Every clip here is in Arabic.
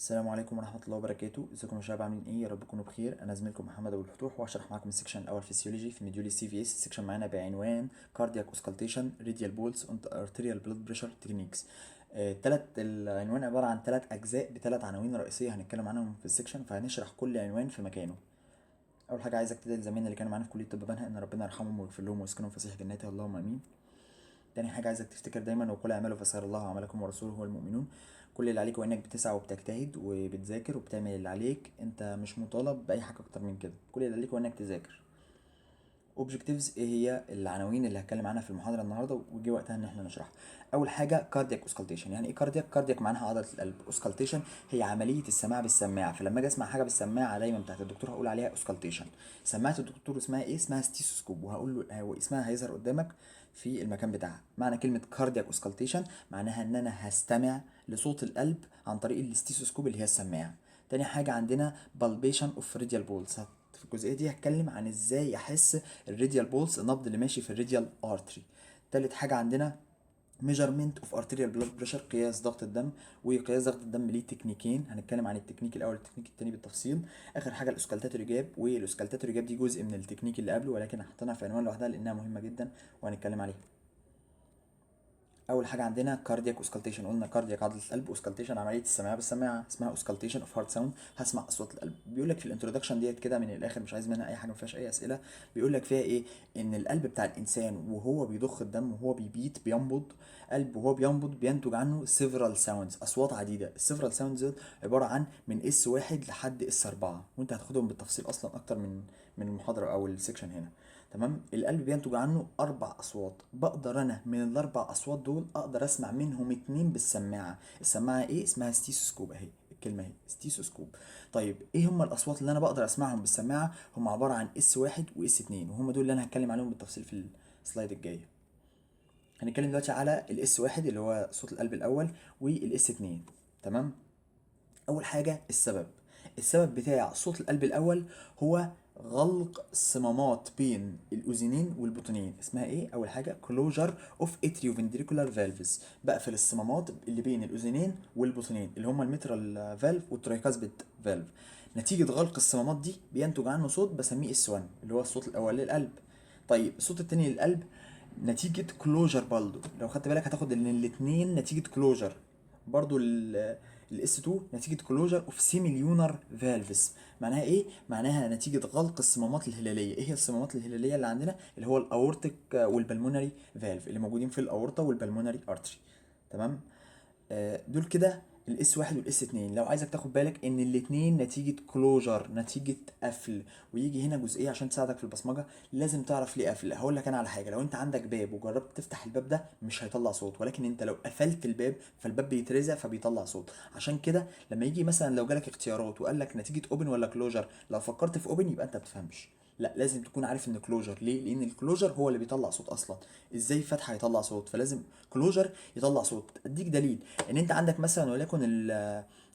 السلام عليكم ورحمة الله وبركاته. ازيكم يا شباب، عاملين ايه؟ يا رب تكونوا بخير. انا زميلكم محمد ابو الفتوح، وهشرح معاكم السكشن الاول فيسيولوجي في مديول السي في اس. السكشن معانا بعنوان كاردياك اوسكالتيشن راديال بولس اند ارتيريال بلاد بريشر تكنيكس. العنوان عبارة عن 3 اجزاء بثلاث عناوين رئيسية هنتكلم عنهم في السكشن، فهنشرح كل عنوان في مكانه. اول حاجة عايزك تدعي لزمايلنا اللي كانوا معانا في كلية الطب بنها ان ربنا يرحمهم ويغفر لهم ويسكنهم فسيح جناته، اللهم امين. تاني حاجة عايزك تفتكر دايما وكل اعماله فسيرى الله عملكم ورسوله هو المؤمنون. كل اللي عليك هو انك بتسعى وبتجتهد وبتذاكر وبتعمل اللي عليك، انت مش مطالب بأي حاجة اكتر من كده. كل اللي عليك هو انك تذاكر. اوبجكتيفز ايه هي العناوين اللي هتكلم عنها في المحاضره النهارده، وجي وقتها ان احنا نشرحها. اول حاجه كاردياك اوسكالتيشن. يعني ايه كاردياك؟ كاردياك معناها عضله القلب. اوسكالتيشن هي عمليه السماع بالسماعه، فلما اجي اسمع حاجه بالسماعه دايما بتاعت الدكتور هقول عليها اوسكالتيشن. سماعه الدكتور اسمها ايه؟ اسمها ستيثوسكوب، وهقول له هو اسمها هيظهر قدامك في المكان بتاعها. معنى كلمه كاردياك اوسكالتيشن معناها ان انا هستمع لصوت القلب عن طريق الستيثوسكوب اللي هي السماعه. تاني حاجه عندنا بالبيشن اوف راديال بولز. في الجزئيه دي هتكلم عن ازاي احس الراديال بولس، النبض اللي ماشي في الراديال ارتري. تالت حاجه عندنا ميجرمنت اوف ارتيريال بلاد بريشر، قياس ضغط الدم. وقياس ضغط الدم ليه تكنيكين، هنتكلم عن التكنيك الاول والتكنيك التاني بالتفصيل. اخر حاجه الاوسكالتاتوري جاب، والاوسكالتاتوري جاب دي جزء من التكنيك اللي قبله، ولكن هحطها في عنوان لوحدها لانها مهمه جدا وهنتكلم عليها. اول حاجه عندنا كاردياك اوسكالتيشن. قلنا كاردياك عضله القلب، اوسكالتيشن عمليه السماع بالسماعه، اسمها اوسكالتيشن اوف هارت ساوند، هسمع اصوات القلب. بيقول لك في الانترودكشن ديت كده من الاخر، مش عايز منها اي حاجه، ما فيهاش اي اسئله. بيقول لك فيها ايه؟ ان القلب بتاع الانسان وهو بيضخ الدم وهو بينبض، قلب وهو بينبض بينتج عنه سيفرال ساوندز، اصوات عديده. السيفرال ساوندز عباره عن من اس واحد لحد اس 4، وانت هتاخدهم بالتفصيل اصلا اكتر من المحاضره او السكشن هنا. تمام. القلب بينتج عنه 4 اصوات، بقدر انا من ال4 اصوات دول اقدر اسمع منهم 2 بالسماعه. السماعه ايه؟ اسمها ستيثوسكوب، اهي الكلمه اهي ستيثوسكوب. طيب ايه هم الاصوات اللي انا بقدر اسمعهم بالسماعه؟ هم عباره عن اس واحد واس 2، وهم دول اللي انا هتكلم عليهم بالتفصيل في السلايد الجايه. هنتكلم دلوقتي على الاس واحد اللي هو صوت القلب الاول، والاس 2. تمام. اول حاجه السبب بتاع صوت القلب الاول هو غلق الصمامات بين الاذنين والبطنين. اسمها ايه؟ اول حاجه كلوجر اوف اتريوفنتريكولار فالفز، بقفل الصمامات اللي بين الاذنين والبطنين اللي هما الميترال فالف والترايكاسبيد فالف. نتيجه غلق الصمامات دي بينتج عنه صوت بسميه اس 1 اللي هو الصوت الاول للقلب. طيب الصوت التاني للقلب نتيجة كلوجر برضو، لو خدت بالك هتاخد ان الاتنين نتيجة كلوجر. برضو الاس 2 نتيجة كلوجر اوف سيميليونر فالفز. معناها ايه؟ معناها نتيجة غلق الصمامات الهلالية. ايه هي الصمامات الهلالية اللي عندنا؟ اللي هو الاورتيك والبلمونري فالف اللي موجودين في الاورطة والبلمونري ارتري. تمام. دول كده الاس واحد والاس اتنين. لو عايزك تاخد بالك ان الاتنين نتيجة كلوجر، نتيجة قفل. ويجي هنا جزئية عشان تساعدك في البصمجة، لازم تعرف ليه قفل. هقول لك انا على حاجة، لو انت عندك باب وجربت تفتح الباب ده مش هيطلع صوت، ولكن انت لو قفلت الباب فالباب بيترزع فبيطلع صوت. عشان كده لما يجي مثلا لو جالك اختيارات وقال لك نتيجة اوبن ولا كلوجر، لو فكرت في اوبن يبقى انت بتفهمش. لا، لازم تكون عارف ان كلوجر. ليه؟ لان الكلوجر هو اللي بيطلع صوت اصلا. ازاي فتحه يطلع صوت؟ فلازم كلوجر يطلع صوت. اديك دليل ان انت عندك مثلا وليكن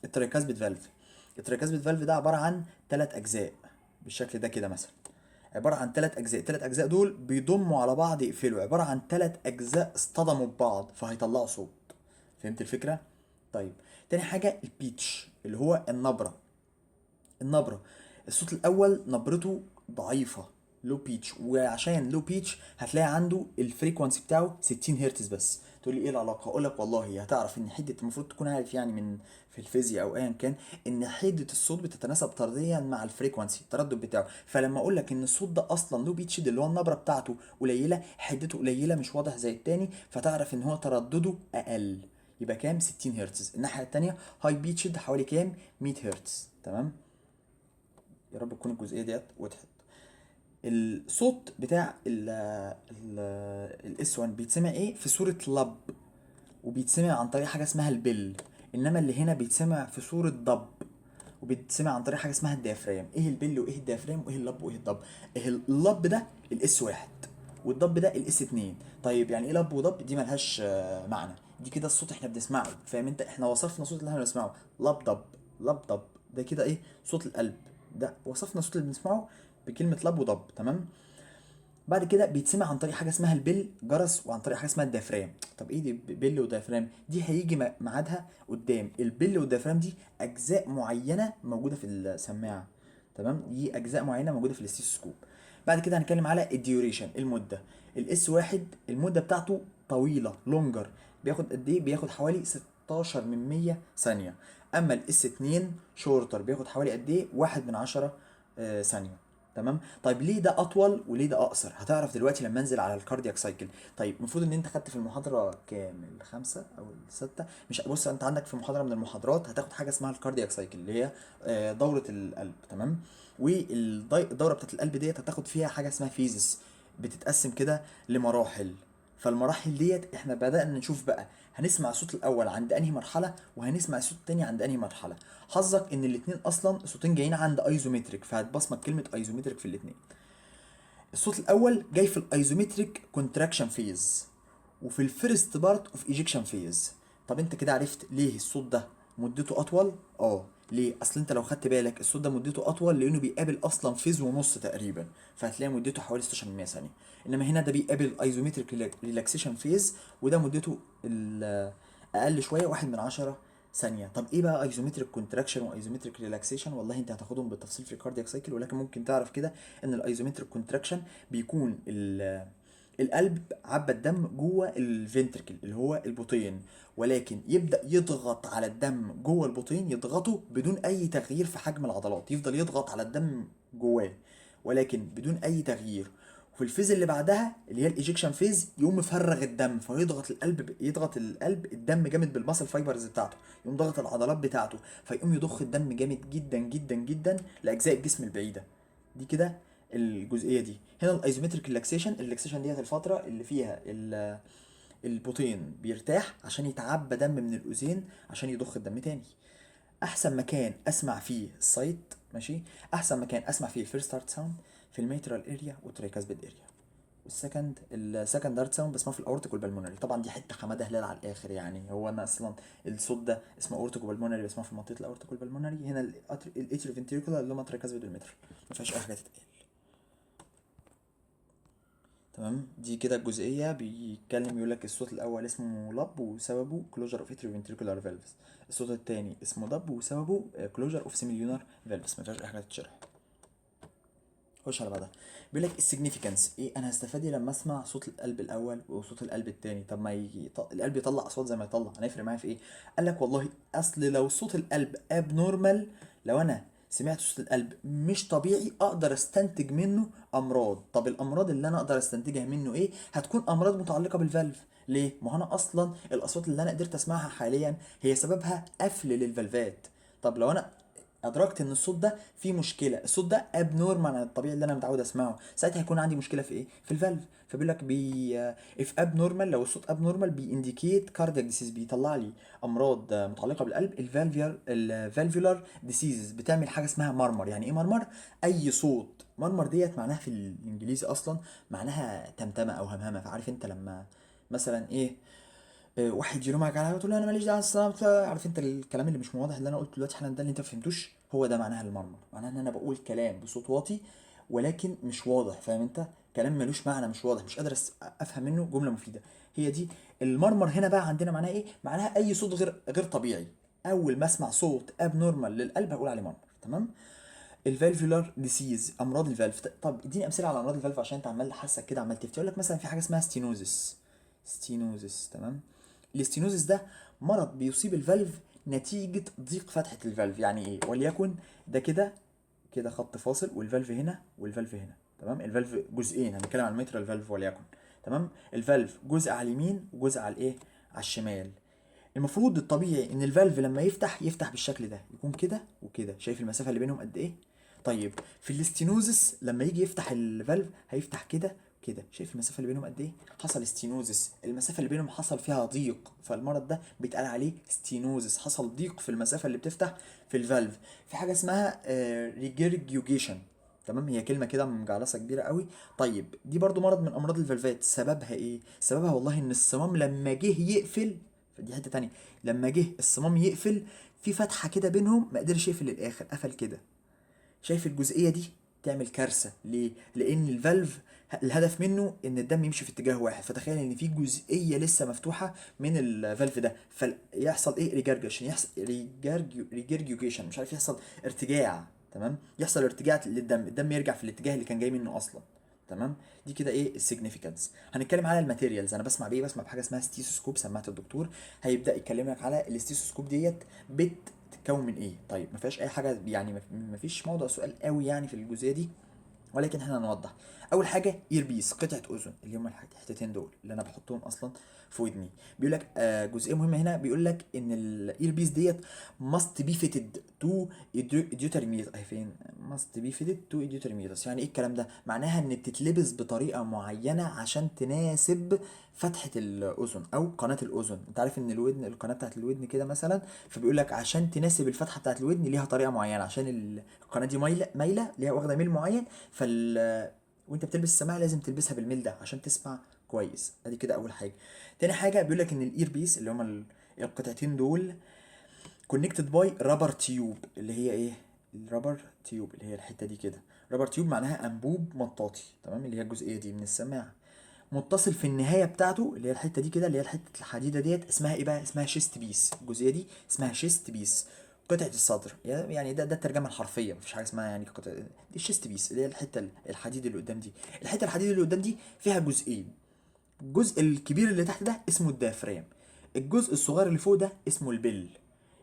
الترايكاسبيد فالف. الترايكاسبيد فالف ده عباره عن 3 اجزاء بالشكل ده كده مثلا. عباره عن 3 اجزاء، 3 اجزاء دول بيضموا على بعض يقفلوا، عباره عن 3 اجزاء اصطدموا ببعض فهيطلعوا صوت. فهمت الفكره؟ طيب تاني حاجه البيتش اللي هو النبره. الصوت الاول نبرته ضعيفه، لو بيتش، وعشان لو بيتش هتلاقي عنده الفريكوانسي بتاعه 60 هرتز بس. تقول لي ايه العلاقه؟ اقول لك والله هتعرف ان حده، المفروض تكون عارف يعني من في الفيزياء او ايا كان، ان حده الصوت بتتناسب طرديا مع الفريكوانسي، التردد بتاعه. فلما اقول لك ان الصوت ده اصلا لو بيتش اللي هو النبره بتاعته قليله، حدته قليله مش واضح زي التاني، فتعرف ان هو تردده اقل. يبقى كام؟ 60 هرتز. الناحيه التانيه هاي بيتشد حوالي كام؟ 100 هرتز. تمام. يا رب تكون الجزئيه ديت وضحت. الصوت بتاع الاس 1 بيتسمع ايه؟ في صوره لب، وبيتسمع عن طريق حاجه اسمها البل. انما اللي هنا بيتسمع في صوره ضب، وبيتسمع عن طريق حاجه اسمها الديافرام. ايه البل وايه الديافرام وايه اللب وايه الضب؟ إيه اللب ده الاس 1، والضب ده الاس 2. طيب يعني ايه لب وضب؟ دي ملهاش معنى، دي كده الصوت احنا بنسمعه. فاهم انت؟ احنا وصفنا الصوت اللي احنا بنسمعه لب ضب، لب ضب. ده كده ايه؟ صوت القلب. ده وصفنا الصوت اللي بنسمعه بكلمه لب وضب. تمام. بعد كده بيتسمع عن طريق حاجه اسمها البل جرس، وعن طريق حاجه اسمها الديافرام. طب ايه دي بل وديافرام؟ دي هيجي ميعادها قدام. البل والديافرام دي اجزاء معينه موجوده في السماعه، تمام؟ دي اجزاء معينه موجوده في الاستيثوسكوب. بعد كده هنتكلم على الديوريشن، المده. الاس واحد المده بتاعته طويله، لونجر، بياخد قد ايه؟ بياخد حوالي 16 من 100 ثانيه. اما الاس 2 شورتر بياخد حوالي قد ايه؟ 1 من 10 ثانيه. تمام؟ طيب ليه ده اطول وليه ده اقصر؟ هتعرف دلوقتي لما انزل على الكاردياك سايكل. طيب المفروض ان انت خدت في المحاضره كام، الخامسه او السادسه؟ مش بص، انت عندك في محاضره من المحاضرات هتاخد حاجه اسمها الكاردياك سايكل، اللي هي دوره القلب، تمام؟ والدوره بتاعت القلب ديت هتاخد فيها حاجه اسمها فيزس، بتتقسم كده لمراحل. فالمراحل ديت احنا بدأنا نشوف بقى هنسمع الصوت الاول عند انهي مرحله، وهنسمع الصوت التاني عند انهي مرحله. حظك ان الاتنين اصلا صوتين جايين عند ايزومتريك، فهتبصمك كلمه ايزومتريك في الاتنين. الصوت الاول جاي في الايزومتريك كونتراكشن فيز، وفي الفيرست بارت اوف ايجيكشن فيز. طب انت كده عرفت ليه الصوت ده مدته اطول؟ ليه؟ اصل انت لو خدت بالك الصوت ده مدته اطول لانه بيقابل اصلا فيز ونص تقريبا، فهتلاقي مدته حوالي 16 ثانيه. انما هنا ده بيقابل ايزومتريك ريلاكسيشن فيز، وده مدته اقل شويه، 1 من 10 ثانيه. طب ايه بقى ايزومتريك كونتراكشن وايزومتريك ريلاكسيشن؟ والله انت هتاخدهم بالتفصيل في الكاردياك سايكل، ولكن ممكن تعرف كده ان الايزومتريك كونتراكشن بيكون القلب عبى الدم جوه الفنتركل اللي هو البطين، ولكن يبدا يضغط على الدم جوه البطين، يضغطه بدون اي تغيير في حجم العضلات، يفضل يضغط على الدم جواه ولكن بدون اي تغيير. وفي الفيز اللي بعدها اللي هي الايجكشن فيز يقوم مفرغ الدم، فيضغط القلب، يضغط القلب الدم جامد بالماسل فايبرز بتاعته، يقوم ضغط العضلات بتاعته، فيقوم يضخ الدم جامد جدا جدا جدا لاجزاء الجسم البعيده. دي كده الجزئيه دي. هنا الايزومتريك ريلاكسيشن ديت الفتره اللي فيها البطين بيرتاح عشان يتعبى دم من الاذين عشان يضخ الدم تاني. احسن مكان اسمع فيه السايت، ماشي، احسن مكان اسمع فيه الفيرست هارت ساوند في الميترال اريا والتريكاسبيد اريا. السكند هارت ساوند بسمعه في الاورتيك والبلمونري. طبعا دي حته حماده هلال على الاخر، يعني هو انا اصلا الصوت ده اسمه اورتيك وبلمونري، بسمعه في منطقه الاورتيك والبلمونري. هنا الاتريو فنتريكولار اللي هم التريكاسبيد والميترال، ما فيهاش اي حاجه تتقال. تمام؟ دي كده الجزئيه. بيتكلم يقول لك الصوت الاول اسمه لب وسببه كلوجر اوف اتريو فنتريكولار فالفز، الصوت الثاني اسمه دب وسببه كلوجر اوف سيميليونار فالفز. ما فيهاش اي حاجه تتشرح. خش على بعدها. بيقول لك السيجنيفيكانس ايه، انا هستفاد ايه لما اسمع صوت القلب الاول وصوت القلب الثاني؟ طب ما القلب يطلع اصوات زي ما يطلع، هنفرق معايا في ايه؟ قال لك والله اصل لو صوت القلب اب نورمال، لو انا سمعت صوت القلب مش طبيعي اقدر استنتج منه امراض. طب الامراض اللي انا اقدر استنتجها منه ايه؟ هتكون امراض متعلقه بالفالف. ليه؟ ما هو انا اصلا الاصوات اللي انا قدرت اسمعها حاليا هي سببها قفل للفالفات. طب لو انا ادركت ان الصوت ده فيه مشكله، الصوت ده اب نورمال عن الطبيعي اللي انا متعود اسمعه، ساعتها هيكون عندي مشكله في ايه؟ في الفالف. فبيقول لك اف اب نورمال، لو الصوت اب نورمال بينديكيت كاردياك ديسيز، بيطلع لي امراض متعلقه بالقلب. الفالفيولار ديسيز بتعمل حاجه اسمها مرمر. يعني ايه مرمر؟ اي صوت مرمر ديت معناها في الانجليزي اصلا معناها تمتمه او همهمه. فعارف انت لما مثلا ايه، واحد يلومك على حاجه تقول له انا ماليش دعوه عارف انت الكلام اللي مش واضح اللي انا قلته دلوقتي حالا ده اللي انت ما فهمتوش، هو ده معناها المرمر. معناها ان انا بقول كلام بصوت واطي ولكن مش واضح، فاهم انت؟ كلام ملوش معنى، مش واضح، مش قادر افهم منه جمله مفيده. هي دي المرمر. هنا بقى عندنا معناها ايه؟ معناها اي صوت غير طبيعي. اول ما اسمع صوت اب نورمال للقلب هقول عليه مرمر. تمام؟ الفالفولار ديسيز، امراض الفالف. طب اديني امثله على امراض الفالف عشان انت عمال حاسك كده عمال تفتي. اقول لك مثلا في حاجه اسمها ستينوزس. تمام؟ الاستينوزس ده مرض بيصيب الفالف نتيجة ضيق فتحة الفالف. يعني ايه؟ وليكن ده كده، كده خط فاصل والفالف هنا والفالف هنا، تمام؟ الفالف جزئين، هنتكلم عن الميترال فالف وليكن، تمام؟ الفالف جزء على اليمين وجزء على الايه؟ على الشمال. المفروض الطبيعي ان الفالف لما يفتح بالشكل ده، يكون كده وكده. شايف المسافة اللي بينهم قد ايه؟ طيب في الاستينوزس لما يجي يفتح الفالف هيفتح كده كده. شايف المسافه اللي بينهم قد ايه؟ حصل ستينوزس، المسافه اللي بينهم حصل فيها ضيق، فالمرض ده بيتقال عليه ستينوزس، حصل ضيق في المسافه اللي بتفتح في الفالف. في حاجه اسمها ريجيرجيوجيشن، تمام؟ هي كلمه كده مجعلصه كبيره قوي. طيب دي برضو مرض من امراض الفالفات. سببها ايه؟ سببها والله ان الصمام لما جه يقفل، فدي حته تانية، لما جه الصمام يقفل في فتحه كده بينهم ما قدرش يقفل للاخر، قفل كده. شايف الجزئيه دي؟ تعمل كارثه. ليه؟ لان الفالف الهدف منه ان الدم يمشي في اتجاه واحد، فتخيل ان في جزئيه لسه مفتوحه من الفالف ده، فيحصل ايه؟ ريجرجيشن، يحصل ريجرجيوكيشن، مش عارف، يحصل ارتجاع. تمام، يحصل ارتجاع للدم، الدم يرجع في الاتجاه اللي كان جاي منه اصلا. تمام. دي كده ايه السيجنيفيكانس. هنتكلم على الماتيريالز. انا بسمع بايه؟ بسمع بحاجه اسمها ستيثوسكوب، سماعه الدكتور. هيبدا يكلمك على الستيثوسكوب ديت بتتكون من ايه. طيب ما فيهاش اي حاجه يعني، ما فيش موضوع سؤال قوي يعني في الجزئيه دي، ولكن احنا هنوضح. اول حاجه اير بيس، قطعه اذن، اللي هم الحتتين دول اللي انا بحطهم اصلا في ودني. بيقول لك جزئيه مهمه هنا، بيقول لك ان الاير بيس ديت must be fitted to auditory meter. فين must be fitted to auditory meters؟ يعني ايه الكلام ده؟ معناها ان بتتلبس بطريقه معينه عشان تناسب فتحه الاذن او قناه الاذن. انت عارف ان الودن، القناه بتاعت الودن كده مثلا، فبيقول لك عشان تناسب الفتحه بتاعت الودن ليها طريقه معينه، عشان القناه دي مايله ليها، واخده ميل معين. وانت بتلبس السماعه لازم تلبسها بالميل ده عشان تسمع كويس. ادي كده اول حاجه. تاني حاجه بيقول لك ان الاير بيس اللي هما القطعتين دول كونكتد باي رابر تيوب، اللي هي ايه؟ الرابر تيوب اللي هي الحته دي كده. رابر تيوب معناها انبوب مطاطي، تمام، اللي هي الجزئيه دي من السماعه. متصل في النهايه بتاعته اللي هي الحته دي كده، اللي هي الحته الحديده ديت، اسمها ايه بقى؟ اسمها شيست بيس. الجزئيه دي اسمها شيست بيس، قطعه الصدر. يعني ده الترجمه الحرفيه، مفيش حاجه اسمها يعني قطعه. دي الشيست بيس اللي هي الحته الحديد اللي قدام دي. الحته الحديد اللي قدام دي فيها جزئين. الجزء الكبير اللي تحت ده اسمه الديافرام، الجزء الصغير اللي فوق ده اسمه البل.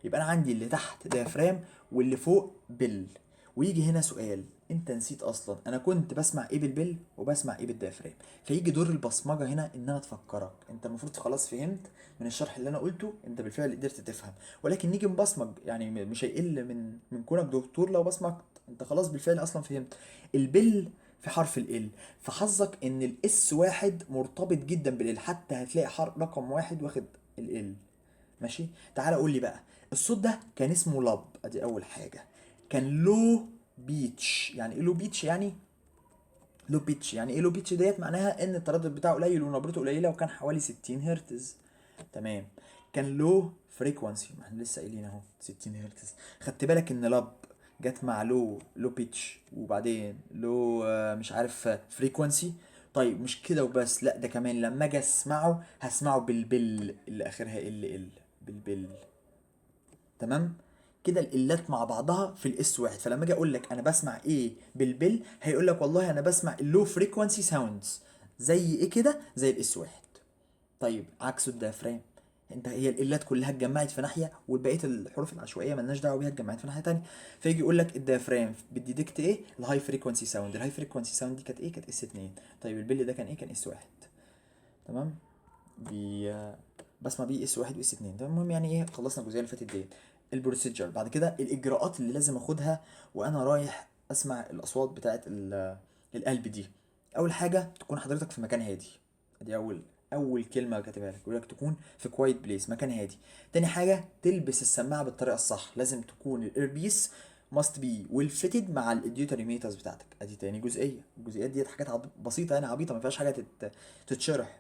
يبقى انا عندي اللي تحت ديافرام واللي فوق بل. ويجي هنا سؤال، انت نسيت اصلا انا كنت بسمع ايه بالبل وبسمع ايه بالديافرام. فيجي دور البصمجه هنا ان انا تفكرك. انت المفروض خلاص فهمت من الشرح اللي انا قلته، انت بالفعل قدرت تفهم، ولكن نيجي نبصمج يعني مش هيقل من كونك دكتور لو بصمجت. انت خلاص بالفعل اصلا فهمت. البل في حرف ال، فحظك ان الاس واحد مرتبط جدا بالال، حتى هتلاقي رقم واحد واخد ال. ماشي. تعالى قول لي بقى، الصوت ده كان اسمه لاب، ادي اول حاجه. كان لو بيتش. يعني ايه لو بيتش؟ يعني لو بيتش، يعني ايه لو بيتش ديت؟ معناها ان التردد بتاعه قليل ونبرته قليله، وكان حوالي 60 هرتز. تمام. كان لو فريكوانسي، ما احنا لسه قايلين اهو 60 هرتز. خدت بالك ان لاب جت مع لو بيتش وبعدين لو مش عارف فريكوانسي. طيب مش كده وبس، لا ده كمان لما اجي اسمعه هسمعه بالبل اللي اخرها ال بالبل. تمام. كده الالات مع بعضها في الاس واحد. فلما اجي اقول لك انا بسمع ايه بالبل، هيقول لك والله انا بسمع اللو فريكوانسي ساوندز. زي ايه كده؟ زي الاس واحد. طيب عكسه الديافرام، انت هي الالات كلها اتجمعت في ناحيه، وبقيه الحروف العشوائيه مالناش دعوه بيها، اتجمعت في ناحيه تانية. فيجي يقول لك الديافرام بتديتكت ايه؟ الهاي فريكوانسي ساوند. الهاي فريكوانسي ساوند دي كانت ايه؟ كانت اس 2. طيب البل ده كان ايه؟ كان اس 1. تمام. بي بسمع بيه اس 1 واس 2. تمام. المهم يعني ايه، خلصنا الجزئيه اللي فاتت ديت. البروسيجر بعد كده، الاجراءات اللي لازم اخدها وانا رايح اسمع الاصوات بتاعت القلب دي. اول حاجه تكون حضرتك في مكان هادي. دي اول كلمه كاتبها لك، يقول لك تكون في كوايت بليس، مكان هادي. تاني حاجه تلبس السماعه بالطريقه الصح، لازم تكون الايربيس ماست بي ويل فيتد مع الايديوتري ميترز بتاعتك. ادي تاني جزئيه. الجزئيات ديت حاجات بسيطه يعني، عبيطه ما فيهاش حاجه تتشرح.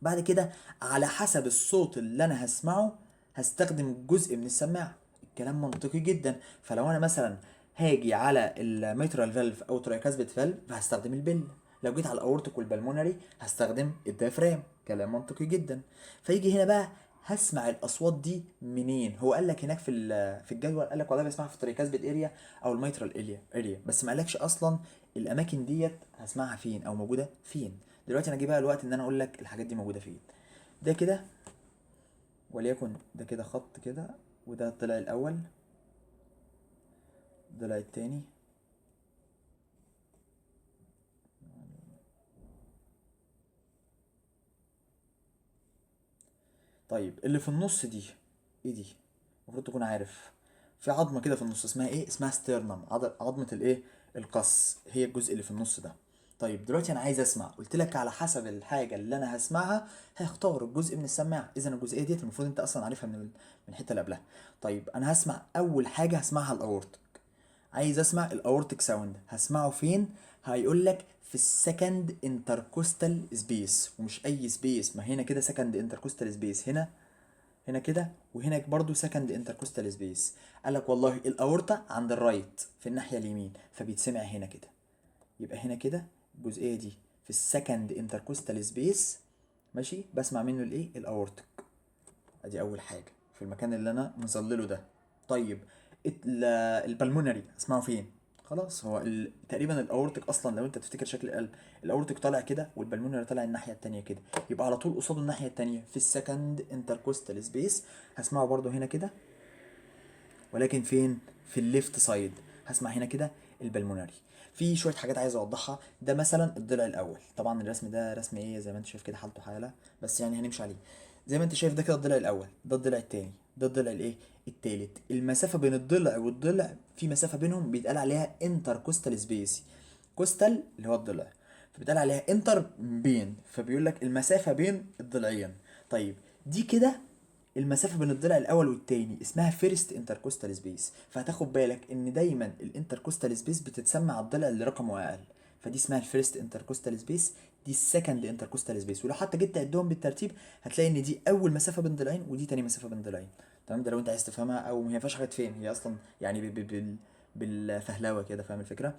بعد كده على حسب الصوت اللي انا هسمعه هستخدم جزء من السماعه. الكلام منطقي جدا. فلو انا مثلا هاجي على الميترال فالف او ترايكاسبيد فالف فهستخدم البل. لو جيت على الاورتيك والبلمونري هستخدم الديافرام. كلام منطقي جدا. فيجي هنا بقى هسمع الاصوات دي منين؟ هو قال لك هناك في الجدول، قال لك والله بسمعها في الترايكاسبيد اريا او الميترال اريا، بس ما قالكش اصلا الاماكن ديت هسمعها فين او موجوده فين. دلوقتي انا جه بقى الوقت ان انا اقول لك الحاجات دي موجوده فين. ده كده وليكن ده كده خط كده، وده طلع الاول، طلع التاني. طيب اللي في النص دي ايه دي؟ المفروض تكون عارف. في عظمه كده في النص اسمها ايه؟ اسمها ستيرنم، عظمه الايه؟ القص، هي الجزء اللي في النص ده. طيب دلوقتي انا عايز اسمع، قلت لك على حسب الحاجه اللي انا هسمعها هختار الجزء من السماعه. اذا الجزئيه ديت المفروض انت اصلا عارفها من الحته اللي قبلها. طيب انا هسمع اول حاجه هسمعها الاورت. عايز اسمع الاورتيك ساوند، هسمعه فين؟ هيقول لك في السكند انتركوستال سبيس. ومش اي سبيس، ما هنا كده سكند انتركوستال سبيس هنا هنا كده، وهنا برضو سكند انتركوستال سبيس. قال لك والله الاورطه عند الرايت في الناحيه اليمين، فبيتسمع هنا كده. يبقى هنا كده الجزئيه دي في السكند انتركوستال سبيس، ماشي، بسمع منه الايه؟ الاورتك. ادي اول حاجه في المكان اللي انا مظلله ده. طيب البلمونري اسمعه فين؟ خلاص، هو تقريبا الاورتك اصلا لو انت تفتكر شكل القلب، الاورتك طالع كده والبلمونري طالع الناحيه التانية كده، يبقى على طول قصاده الناحيه التانية في السكند انتركوستال سبيس. هسمعه برضو هنا كده، ولكن فين؟ في الليفت سايد. هسمع هنا كده البلمونري. في شويه حاجات عايز اوضحها. ده مثلا الضلع الاول، طبعا الرسم ده رسم ايه زي ما انت شايف كده، حالته حاله، بس يعني هنمشي عليه. زي ما انت شايف ده كده الضلع الاول، ده الضلع التاني، ده الضلع الايه؟ التالت. المسافه بين الضلع والضلع، في مسافه بينهم بيتقال عليها انتر كوستال سبيس. كوستال اللي هو الضلع، فبيتقال عليها انتر بين، فبيقول لك المسافه بين الضلعين. طيب دي كده المسافة بين الضلع الأول والتاني اسمها فيرست انتركوستال سبيس. فهتاخد بالك إن دايما الانتركوستال سبيس بتتسمى على الضلع اللي رقمه أقل، فدي اسمها الفيرست انتركوستال سبيس، دي السكند انتركوستال سبيس. ولو حتى جيت تعدهم بالترتيب هتلاقي إن دي أول مسافة بين ضلعين ودي تاني مسافة بين ضلعين. تمام؟ ده لو أنت عايز تفهمها، أو ما فيهاش حاجة فين هي أصلا يعني بالفهلوة كده، فاهم الفكرة؟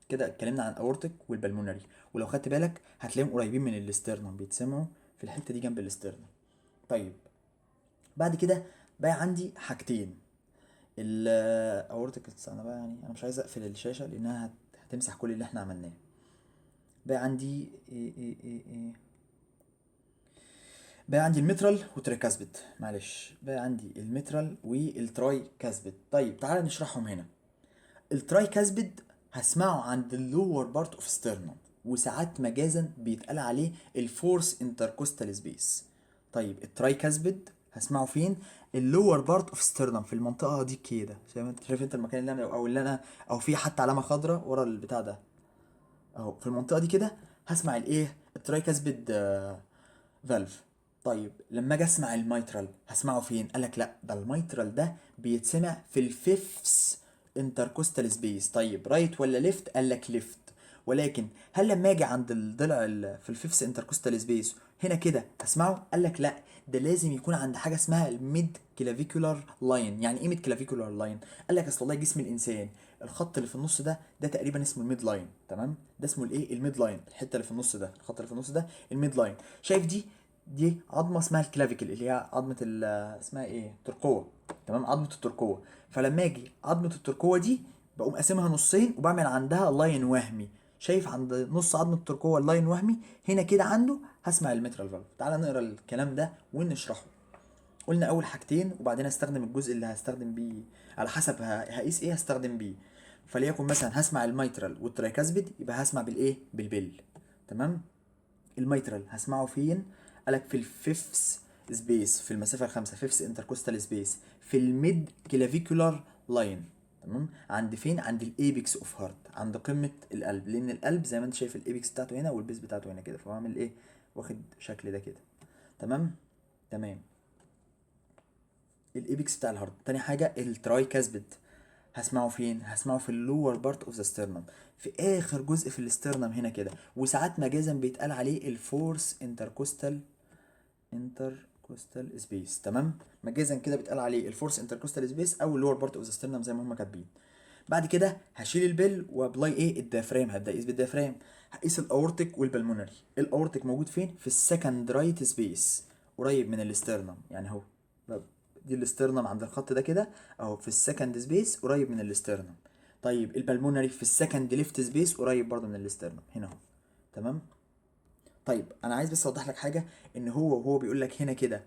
كده اتكلمنا عن اورتك والبلمونري، ولو خدت بالك هتلاقيهم قريبين من الاسترنم، بيتسمعوا في الحتة دي جنب الاسترنم. طيب بعد كده بقى عندي حاجتين. الاورتيك، انا بقى يعني انا مش عايز اقفل الشاشه لانها هتمسح كل اللي احنا عملناه. بقى عندي إيه. بقى عندي الميترال والترايكاسبيد. معلش، بقى عندي الميترال والتراي كاسبيد. طيب تعالى نشرحهم هنا. التراي كاسبيد هسمعه عند اللور بارت اوف ستيرنم، وساعات مجازا بيتقال عليه الفورس انتركوستال سبيس. طيب التراي كاسبيد هسمعه فين؟ اللور بارت اوف ستيرنم، في المنطقه دي كده. شايف انت المكان اللي انا او اللي انا او في حتى علامه خضراء ورا البتاع ده اهو، في المنطقه دي كده هسمع الايه؟ التراي كاسبيد فالف. طيب لما اجي اسمع الميترال هسمعه فين؟ قالك لا، ده الميترال ده بيتسمع في الفيفث انتركوستال سبيس. طيب رايت ولا ليفت؟ قالك ليفت. ولكن هل لما اجي عند الضلع في الفيفث انتركوستال سبيس هنا كده هسمعه؟ قالك لا، ده لازم يكون عند حاجه اسمها الميد كلافيكولار لاين. يعني ايه ميد كلافيكولار لاين؟ قالك اصل والله جسم الانسان الخط اللي في النص ده تقريبا اسمه الميد لاين. تمام؟ ده اسمه الايه؟ الميد لاين. الحته اللي في النص ده، الخط اللي في النص ده الميد لاين. شايف دي عظمه اسمها الكلافيكل، اللي هي عظمه اسمها ايه؟ الترقوه. تمام؟ عظمه الترقوه. فلما اجي عظمه الترقوه دي بقوم قاسمها نصين وبعمل عندها لاين وهمي. شايف عند نص عظمه الترقوه اللاين وهمي هنا كده عنده هسمع المترال فالف. تعال نقرا الكلام ده ونشرحه. قلنا اول حاجتين، وبعدين هستخدم الجزء اللي هستخدم بيه على حسب هقيس ايه هستخدم بيه. فليكن مثلا هسمع الميترال والترايكاسبيد، يبقى هسمع بالايه؟ بالبل. تمام؟ الميترال هسمعه فين؟ قالك في الفيفث سبيس، في المسافه الخامسه، فيفث انتركوستال سبيس، في الميد كلافيكولار لاين. تمام؟ عند فين؟ عند الايبكس اوف هارت، عند قمه القلب، لان القلب زي ما انت شايف الايبكس بتاعته هنا والبيس بتاعته هنا كده، فهو عامل ايه؟ واخد شكل ده كده. تمام؟ تمام. الايبكس بتاع الهارت. تاني حاجه التراي كاسبيد هسمعه فين؟ هسمعه في اللور بارت اوف ذا ستيرنم، في اخر جزء في الاسترنم هنا كده، وساعات مجازا بيتقال عليه الفورس انتركوستال سبيس. تمام؟ مجازا كده بيتقال عليه الفورس انتركوستال سبيس او اللور بارت اوف ذا ستيرنم زي ما هم كاتبين. بعد كده هشيل البل وابلاي ايه؟ الديافرام. هبدا اقيس بالديافرام. هقيس الاورتيك والبلمونري. الاورتيك موجود فين؟ في السكند رايت سبيس، قريب من الاسترنم يعني اهو. دي الاسترنم عند الخط ده كده اهو، في السكند سبيس قريب من الاسترنم. طيب البلمونري في السكند ليفت سبيس قريب برضه من الاسترنم هنا اهو. تمام؟ طيب انا عايز بس اوضح لك حاجه، ان هو بيقول لك هنا كده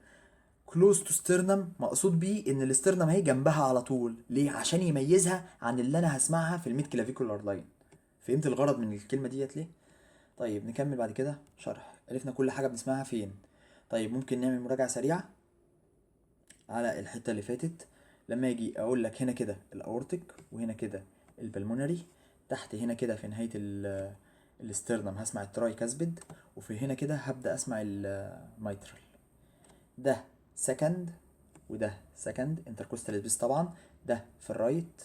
كلوز تو ستيرنم، مقصود بيه ان الاسترنم اهي جنبها على طول. ليه؟ عشان يميزها عن اللي انا هسمعها في الميد كلافيكولار لاين. فهمت الغرض من الكلمه ديت ليه؟ طيب نكمل بعد كده شرح. عرفنا كل حاجه بنسمعها فين. طيب ممكن نعمل مراجعه سريعه على الحته اللي فاتت. لما اجي اقول لك هنا كده الاورتيك، وهنا كده البلمونري، تحت هنا كده في نهايه الاسترنم هسمع التراي كاسبيد، وفي هنا كده هبدا اسمع الميترال. ده سكند وده سكند انتركوستال سبيس طبعا. ده في الرايت،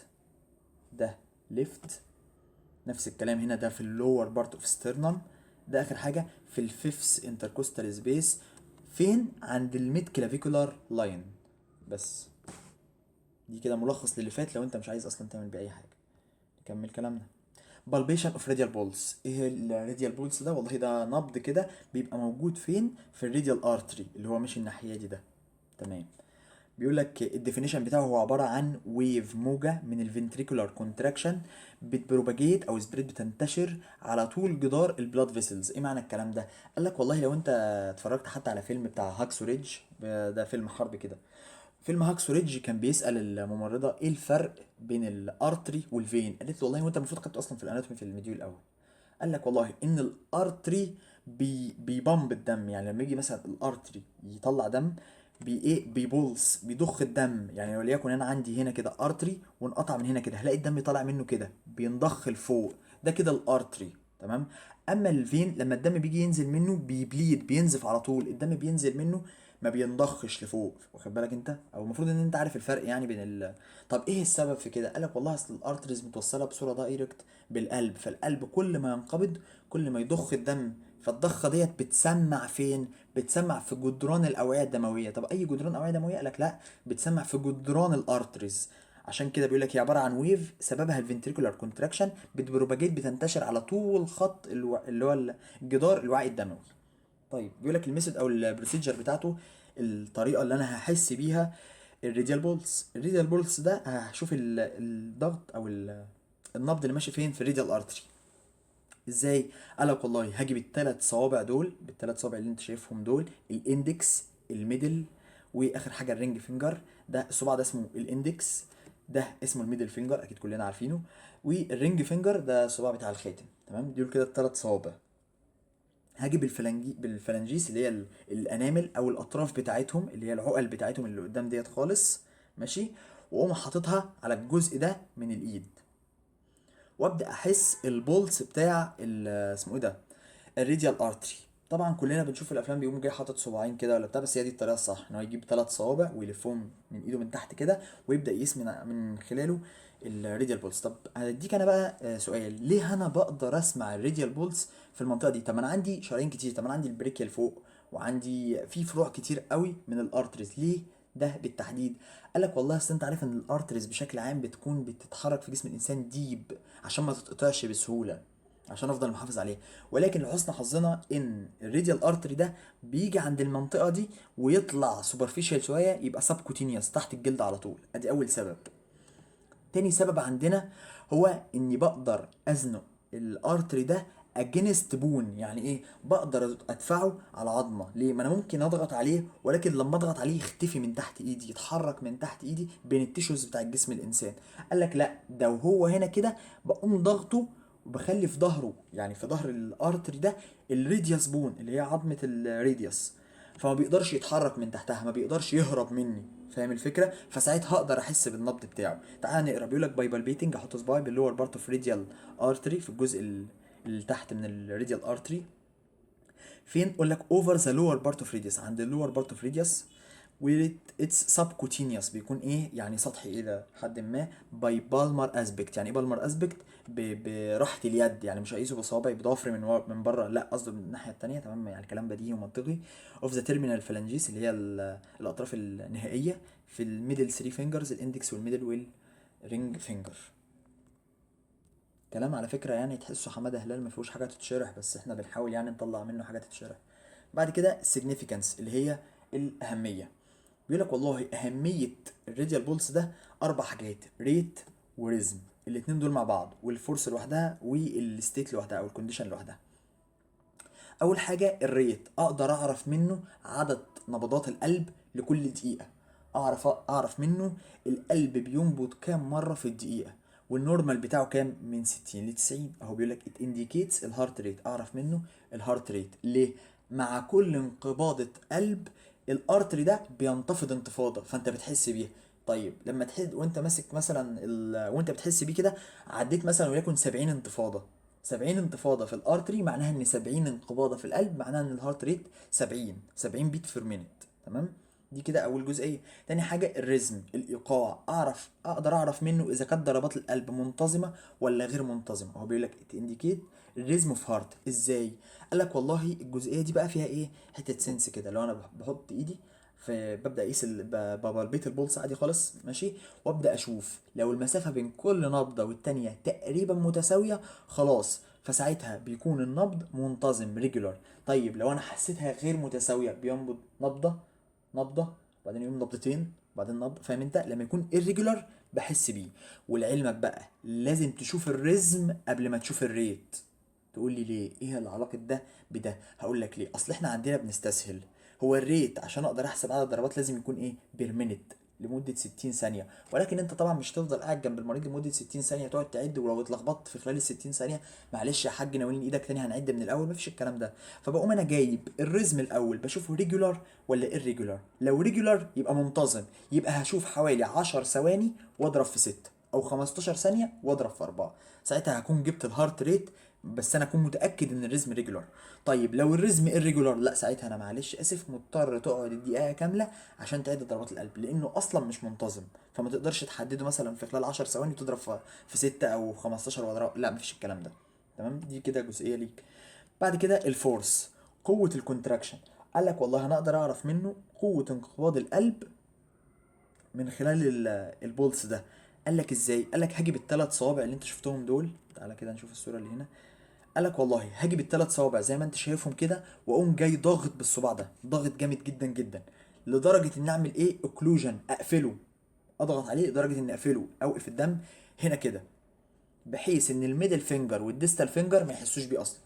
ده ليفت. نفس الكلام هنا، ده في اللور بارت اوف ستيرنم. ده اخر حاجه في الفيفث انتركوستال سبيس. فين؟ عند الميد كلافيكولار لاين. بس. دي كده ملخص للي فات لو انت مش عايز اصلا تعمل بيه اي حاجه. نكمل كلامنا. بالبيشن اوف راديال بولز. ايه الراديال بولز ده؟ والله ده نبض كده بيبقى موجود فين؟ في الراديال ارتري اللي هو ماشي الناحيه دي ده. تمام. بيقول لك الديفينيشن بتاعه هو عباره عن ويف، موجه من الفنتريكولار كونتراكشن بتبروباجيت او سبريد، بتنتشر على طول جدار البلاد فيسلز. ايه معنى الكلام ده؟ قال لك والله لو انت اتفرجت حتى على فيلم بتاع هاكسو ريدج، ده فيلم حرب كده. فيلم هاكسو ريدج كان بيسأل الممرضة ايه الفرق بين الارتري والفين. قالت له والله وانت المفروض خدته اصلا في الاناتومي في المديول الاول. قال لك والله ان الارتري بيبمب الدم، يعني لما يجي مثلا الارتري يطلع دم بيبولس، بيضخ الدم. يعني وليكن انا عندي هنا كده ارتري وانقطع من هنا كده، هلاقي الدم طالع منه كده بينضخ لفوق، ده كده الارتري. تمام. اما الفين لما الدم بيجي ينزل منه بيبليد، بينزف على طول، الدم بينزل منه ما بينضخش لفوق. واخد بالك انت؟ او المفروض ان انت عارف الفرق يعني بين طب ايه السبب في كده؟ قالك والله اصل الارتريز متوصله بصوره دايركت بالقلب، فالقلب كل ما ينقبض كل ما يضخ الدم، فالضخه ديت بتسمع فين؟ بتسمع في جدران الاوعيه الدمويه. طب اي جدران اوعيه دمويه؟ قالك لا، بتسمع في جدران الارتريز. عشان كده بيقول لك هي عباره عن ويف سببها الفنتريكولار كونتراكشن بتبروباجيت، بتنتشر على طول خط اللي هو الجدار الوعي الدموي. طيب بيقول لك الميثود او البروسيجر بتاعته، الطريقه اللي انا هحس بيها الراديال بولس. الراديال بولس ده هشوف الضغط او النبض اللي ماشي فين في الراديال ارتري. ازاي؟ قالك والله هجيب الثلاث صوابع دول، بالثلاث صوابع اللي انت شايفهم دول، الاندكس، الميدل، واخر حاجه الرينج فينجر. ده الصباع ده اسمه الاندكس، ده اسمه الميدل فينجر اكيد كلنا عارفينه، والرينج فينجر ده الصباع بتاع الخاتم. تمام. دول كده الثلاث صوابع. هاجي بالفلانجيس اللي هي الانامل او الاطراف بتاعتهم اللي هي العقل بتاعتهم اللي قدام ديت خالص. ماشي. واقوم حاططها على الجزء ده من الايد، وابدا احس البولس بتاع اسمه ايه ده، الراديال ارتري. طبعا كلنا بنشوف في الافلام بيقوم جاي حاطط صباعين كده ولا بتاع، بس هي دي الطريقه الصح، ان هو يجيب ثلاث صوابع ويلفهم من ايده من تحت كده، ويبدا يقيس من خلاله الراديال بولس. طب هديك انا بقى سؤال، ليه انا بقدر اسمع الراديال بولس في المنطقه دي؟ طب انا عندي شرايين كتير، طب انا عندي البريكيال فوق، وعندي في فروع كتير قوي من الارتريز، ليه ده بالتحديد؟ قالك والله اصل انت عارف ان الارتريز بشكل عام بتكون بتتحرك في جسم الانسان ديب عشان ما تتقطعش بسهوله، عشان افضل محافظ عليها. ولكن لحسن حظنا ان الراديال ارتري ده بيجي عند المنطقه دي ويطلع سوبرفيشال شويه، يبقى سبكوتينيوس تحت الجلد على طول. ادي اول سبب. تاني سبب عندنا هو اني بقدر ازنق الارتري ده اجينست بون. يعني ايه؟ بقدر ادفعه على عظمه. ليه؟ ما انا ممكن اضغط عليه، ولكن لما اضغط عليه يختفي من تحت ايدي، يتحرك من تحت ايدي بين التيشوز بتاع الجسم الانسان. قال لك لا، ده وهو هنا كده بقوم ضغطه وبخلي في ظهره، يعني في ظهر الارتري ده الريديوس بون اللي هي عظمه الريديوس، فما بيقدرش يتحرك من تحتها، ما بيقدرش يهرب مني. فاهم الفكره؟ فساعتها هقدر احس بالنبض بتاعه. تعال نقرا. بيقول لك باي بالبيتنج، احط صباعي باللور بارت اوف راديال ارتري، في الجزء اللي تحت من الراديال ارتري. فين؟ اقول لك اوفر ذا لور بارت اوف راديوس، عند اللور بارت اوف راديوس. اتس سبكوتينيوس، بيكون ايه يعني سطحي الى حد ما. باي بالمر اسبكت، يعني ايه بالمر اسبكت؟ براحه اليد، يعني مش هقيسه بصوابعي بضفري من بره، لا قصده من الناحيه التانيه. تمام، يعني كلام بديهي ومنطقي. اوف ذا تيرمينال فالانجيس اللي هي الاطراف النهائيه في الميدل 3 فينجرز، الاندكس والميدل والرينج فينجر. كلام على فكره يعني تحسه حماده هلال ما فيهوش حاجه تتشرح، بس احنا بنحاول يعني نطلع منه حاجه تتشرح. بعد كده السيجنيفيكانس اللي هي الاهميه. بيقول لك والله اهميه الراديال بولس ده اربع حاجات: ريت وريزم، الاتنين دول مع بعض، والفورس لوحدها والستيت لوحدها او الكونديشن لوحدها. اول حاجه الريت، اقدر اعرف منه عدد نبضات القلب لكل دقيقه. اعرف منه القلب بينبض كام مره في الدقيقه، والنورمال بتاعه كام؟ من 60 ل 90. اهو بيقول لك ات انديكيتس الهارت ريت، اعرف منه الهارت ريت. ليه؟ مع كل انقباضه قلب الارتري ده بينتفض انتفاضه، فانت بتحس بيها. طيب لما تحس وانت ماسك مثلا وانت بتحس بيه كده، عديت مثلا وليكن 70 انتفاضه، 70 انتفاضه في الارتري معناها ان 70 انقباضه في القلب، معناها ان الهارت ريت 70 بيت في مينيت. تمام. دي كده اول جزئيه. تاني حاجه الريزم، الايقاع، اقدر اعرف منه اذا كانت ضربات القلب منتظمه ولا غير منتظمه. هو بيقول لك انديكيت الريزم اوف هارت. ازاي؟ قال لك والله الجزئيه دي بقى فيها ايه، حته سنس كده. لو انا بحط ايدي فببدا اقيس ببلبيت البولس عادي خالص ماشي، وابدا اشوف لو المسافه بين كل نبضه والتانيه تقريبا متساويه خلاص، فساعتها بيكون النبض منتظم ريجولار. طيب لو انا حسيتها غير متساويه، بينبض نبضه نبضه بعدين يقوم نبضتين بعدين نبض، فاهم انت؟ لما يكون irregular بحس بيه. ولعلمك بقى لازم تشوف الريزم قبل ما تشوف الريت. تقول لي ليه؟ ايه العلاقه ده بده؟ هقول لك ليه. اصل احنا عندنا بنستسهل. هو الريت عشان اقدر احسب عدد الضربات لازم يكون ايه؟ بير مينيت لمده 60 ثانيه، ولكن انت طبعا مش تفضل قاعد جنب المريض لمده 60 ثانيه تقعد تعد، ولو اتلخبطت في خلال ال 60 ثانيه معلش يا حاج ناولين ايدك تاني هنعد من الاول، مفيش الكلام ده. فبقوم انا جايب الريزم الاول بشوفه ريجولار ولا irregular. لو ريجولار يبقى منتظم، يبقى هشوف حوالي 10 ثواني واضرب في 6 او 15 ثانيه واضرب في 4، ساعتها هكون جبت الهارت ريت، بس انا اكون متاكد ان الريزم ريجولار. طيب لو الريزم irregular، لا ساعتها انا معلش اسف مضطر تقعد الدقيقه كامله عشان تعد ضربات القلب، لانه اصلا مش منتظم، فما تقدرش تحدده مثلا في خلال 10 ثواني تضرب في 6 او 15 واضرب، لا مفيش الكلام ده. تمام، دي كده جزئيه ليك. بعد كده الفورس، قوه الكونتراكشن. قال لك والله انا اقدر اعرف منه قوه انقباض القلب من خلال البولس ده. قال لك ازاي؟ قال لك هجيب الثلاث صوابع اللي انت شفتهم دول، تعالى كده نشوف الصوره اللي هنا. قال لك والله هجيب الثلاث صوابع زي ما انت شايفهم كده، واقوم جاي ضاغط بالصباع ده ضاغط جامد جدا جدا، لدرجه ان اعمل ايه؟ اوكلوجن، اقفله، اضغط عليه لدرجه ان اقفله، اوقف الدم هنا كده، بحيث ان الميدل فينجر والديستال فينجر ما يحسوش بيه اصلا،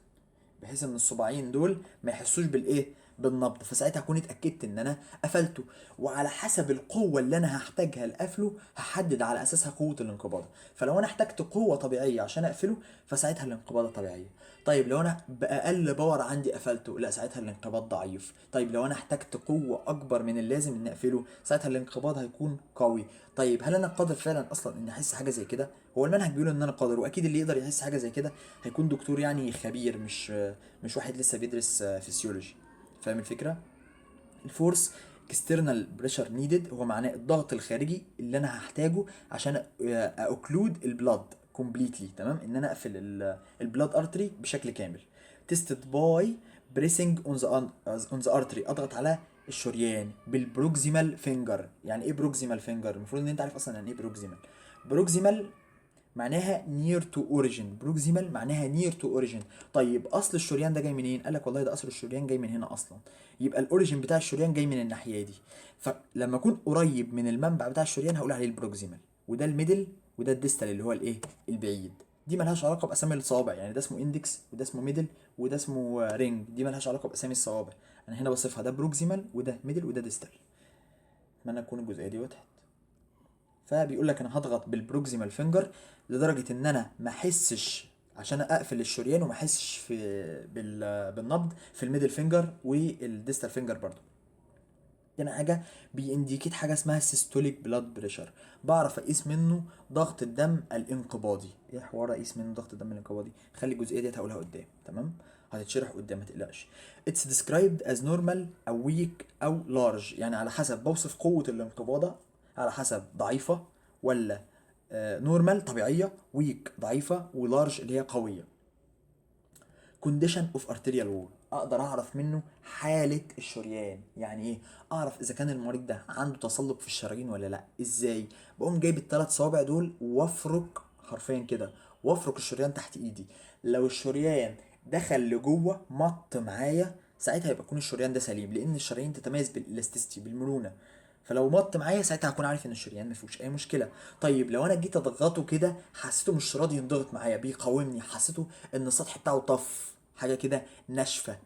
بحيث ان الصباعين دول ما يحسوش بالايه؟ بالنبض. فساعتها هكون اتاكدت ان انا قفلته، وعلى حسب القوه اللي انا هحتاجها لقفله هحدد على اساسها قوه الانقباض. فلو انا احتجت قوه طبيعيه عشان اقفله فساعتها الانقباض طبيعيه. طيب لو انا باقل باور عندي قفلته، لا ساعتها الانقباض ضعيف. طيب لو انا احتجت قوه اكبر من اللازم ان اقفله، ساعتها الانقباض هيكون قوي. طيب هل انا قادر فعلا اصلا اني احس حاجه زي كده؟ هو المنهج بيقول ان انا قادر، واكيد اللي يقدر يحس حاجه زي كده هيكون دكتور يعني خبير، مش واحد لسه بيدرس فيسيولوجي. فاهم الفكره؟ الفورس اكسترنال بريشر نيدد، هو معناه الضغط الخارجي اللي انا هحتاجه عشان اوكلود البلاد كومبليتلي، تمام، ان انا اقفل البلاد ارتري بشكل كامل. تيستد باي بريسنج اون ذا ارتري، اضغط على الشريان بالبروكسيمال فينجر. يعني ايه بروكسيمال فينجر؟ المفروض ان انت عارف اصلا يعني ايه بروكسيمال. بروكسيمال معناها نير تو اوريجين، بروكسيمال معناها نير تو اوريجين. طيب اصل الشريان ده جاي منين؟ قال لك والله ده اصل الشريان جاي من هنا اصلا، يبقى الاوريجين بتاع الشريان جاي من الناحيه دي. فلما اكون قريب من المنبع بتاع الشريان هقول عليه البروكسيمال، وده الميدل وده الديستال اللي هو الايه؟ البعيد. دي ملهاش علاقه باسامي الصوابع، يعني ده اسمه اندكس وده اسمه ميدل وده اسمه رينج، دي ملهاش علاقه باسامي الصوابع، انا هنا بصفها ده بروكسيمال وده ميدل وده ديستال. اتمنى تكون الجزئيه دي وضحت. فبيقول لك انا هضغط بالبروكسيمال فينجر لدرجه ان انا ما احسش، عشان اقفل الشريان وما احسش بالنبض في الميدل فينجر والديستال فينجر برضو. تاني حاجه بينديكيت حاجه اسمها سيستوليك بلاد بريشر، بعرف اقيس منه ضغط الدم الانقباضي. ايه حوار اقيس منه ضغط الدم الانقباضي؟ خلي الجزئيه دي هقولها قدام، تمام، هتتشرح قدام ما تقلقش. اتس described as normal او weak او large، يعني على حسب بوصف قوه الانقباضه، على حسب ضعيفه ولا نورمال طبيعيه، ويك ضعيفه، ولارج اللي هي قويه. كونديشن اوف ارتيريال وول، اقدر اعرف منه حاله الشريان. يعني ايه؟ اعرف اذا كان المريض ده عنده تصلب في الشرايين ولا لا. ازاي؟ بقوم جايب الثلاث صوابع دول وافرك حرفيا كده، وافرك الشريان تحت ايدي. لو الشريان دخل لجوه مط معايا ساعتها يبقى يكون الشريان ده سليم، لان الشرايين تتميز بالالاستيستي بالمرونه. فلو مط معايا ساعتها هكون عارف ان الشريان ما فيهوش اي مشكله. طيب لو انا جيت اضغطه كده حسيته مش راضي ينضغط معايا بيقاومني، حسيته ان السطح بتاعه طف حاجه كده ناشفه،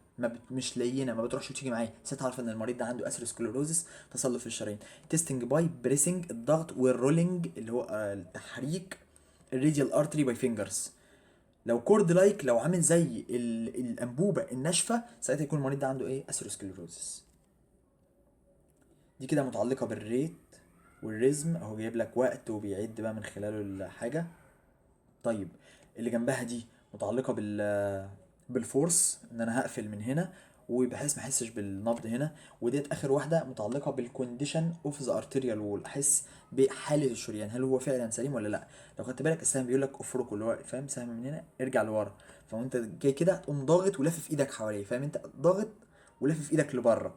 مش لينه ما بتروحش وتيجي معايا، ساعتها عارف ان المريض ده عنده اثيروسكليروزس، تصلب في الشرايين. تيستنج باي بريسنج، الضغط والرولينج اللي هو التحريك الريديال ارتري باي فينجرز. لو كورد لايك، لو عامل زي الانبوبه الناشفه، ساعتها يكون المريض ده عنده ايه؟ اثيروسكليروزس. دي كده متعلقه بالريت والريزم، اهو جايب لك وقت وبيعد بقى من خلاله الحاجه. طيب اللي جنبها دي متعلقه بالفورس، ان انا هقفل من هنا وبحيث ما احسش بالنبض هنا. وديت اخر واحده متعلقه بالكونديشن اوف ذا ارتيريال وول، احس بحاله الشريان هل هو فعلا سليم ولا لا. لو خدت بالك السهم بيقول لك افركه، اللي هو فاهم سهم من هنا ارجع لورا، فانت جاي كده تقوم ضاغط ولافف ايدك حواليه، فاهم انت؟ ضاغط ولافف ايدك لبره،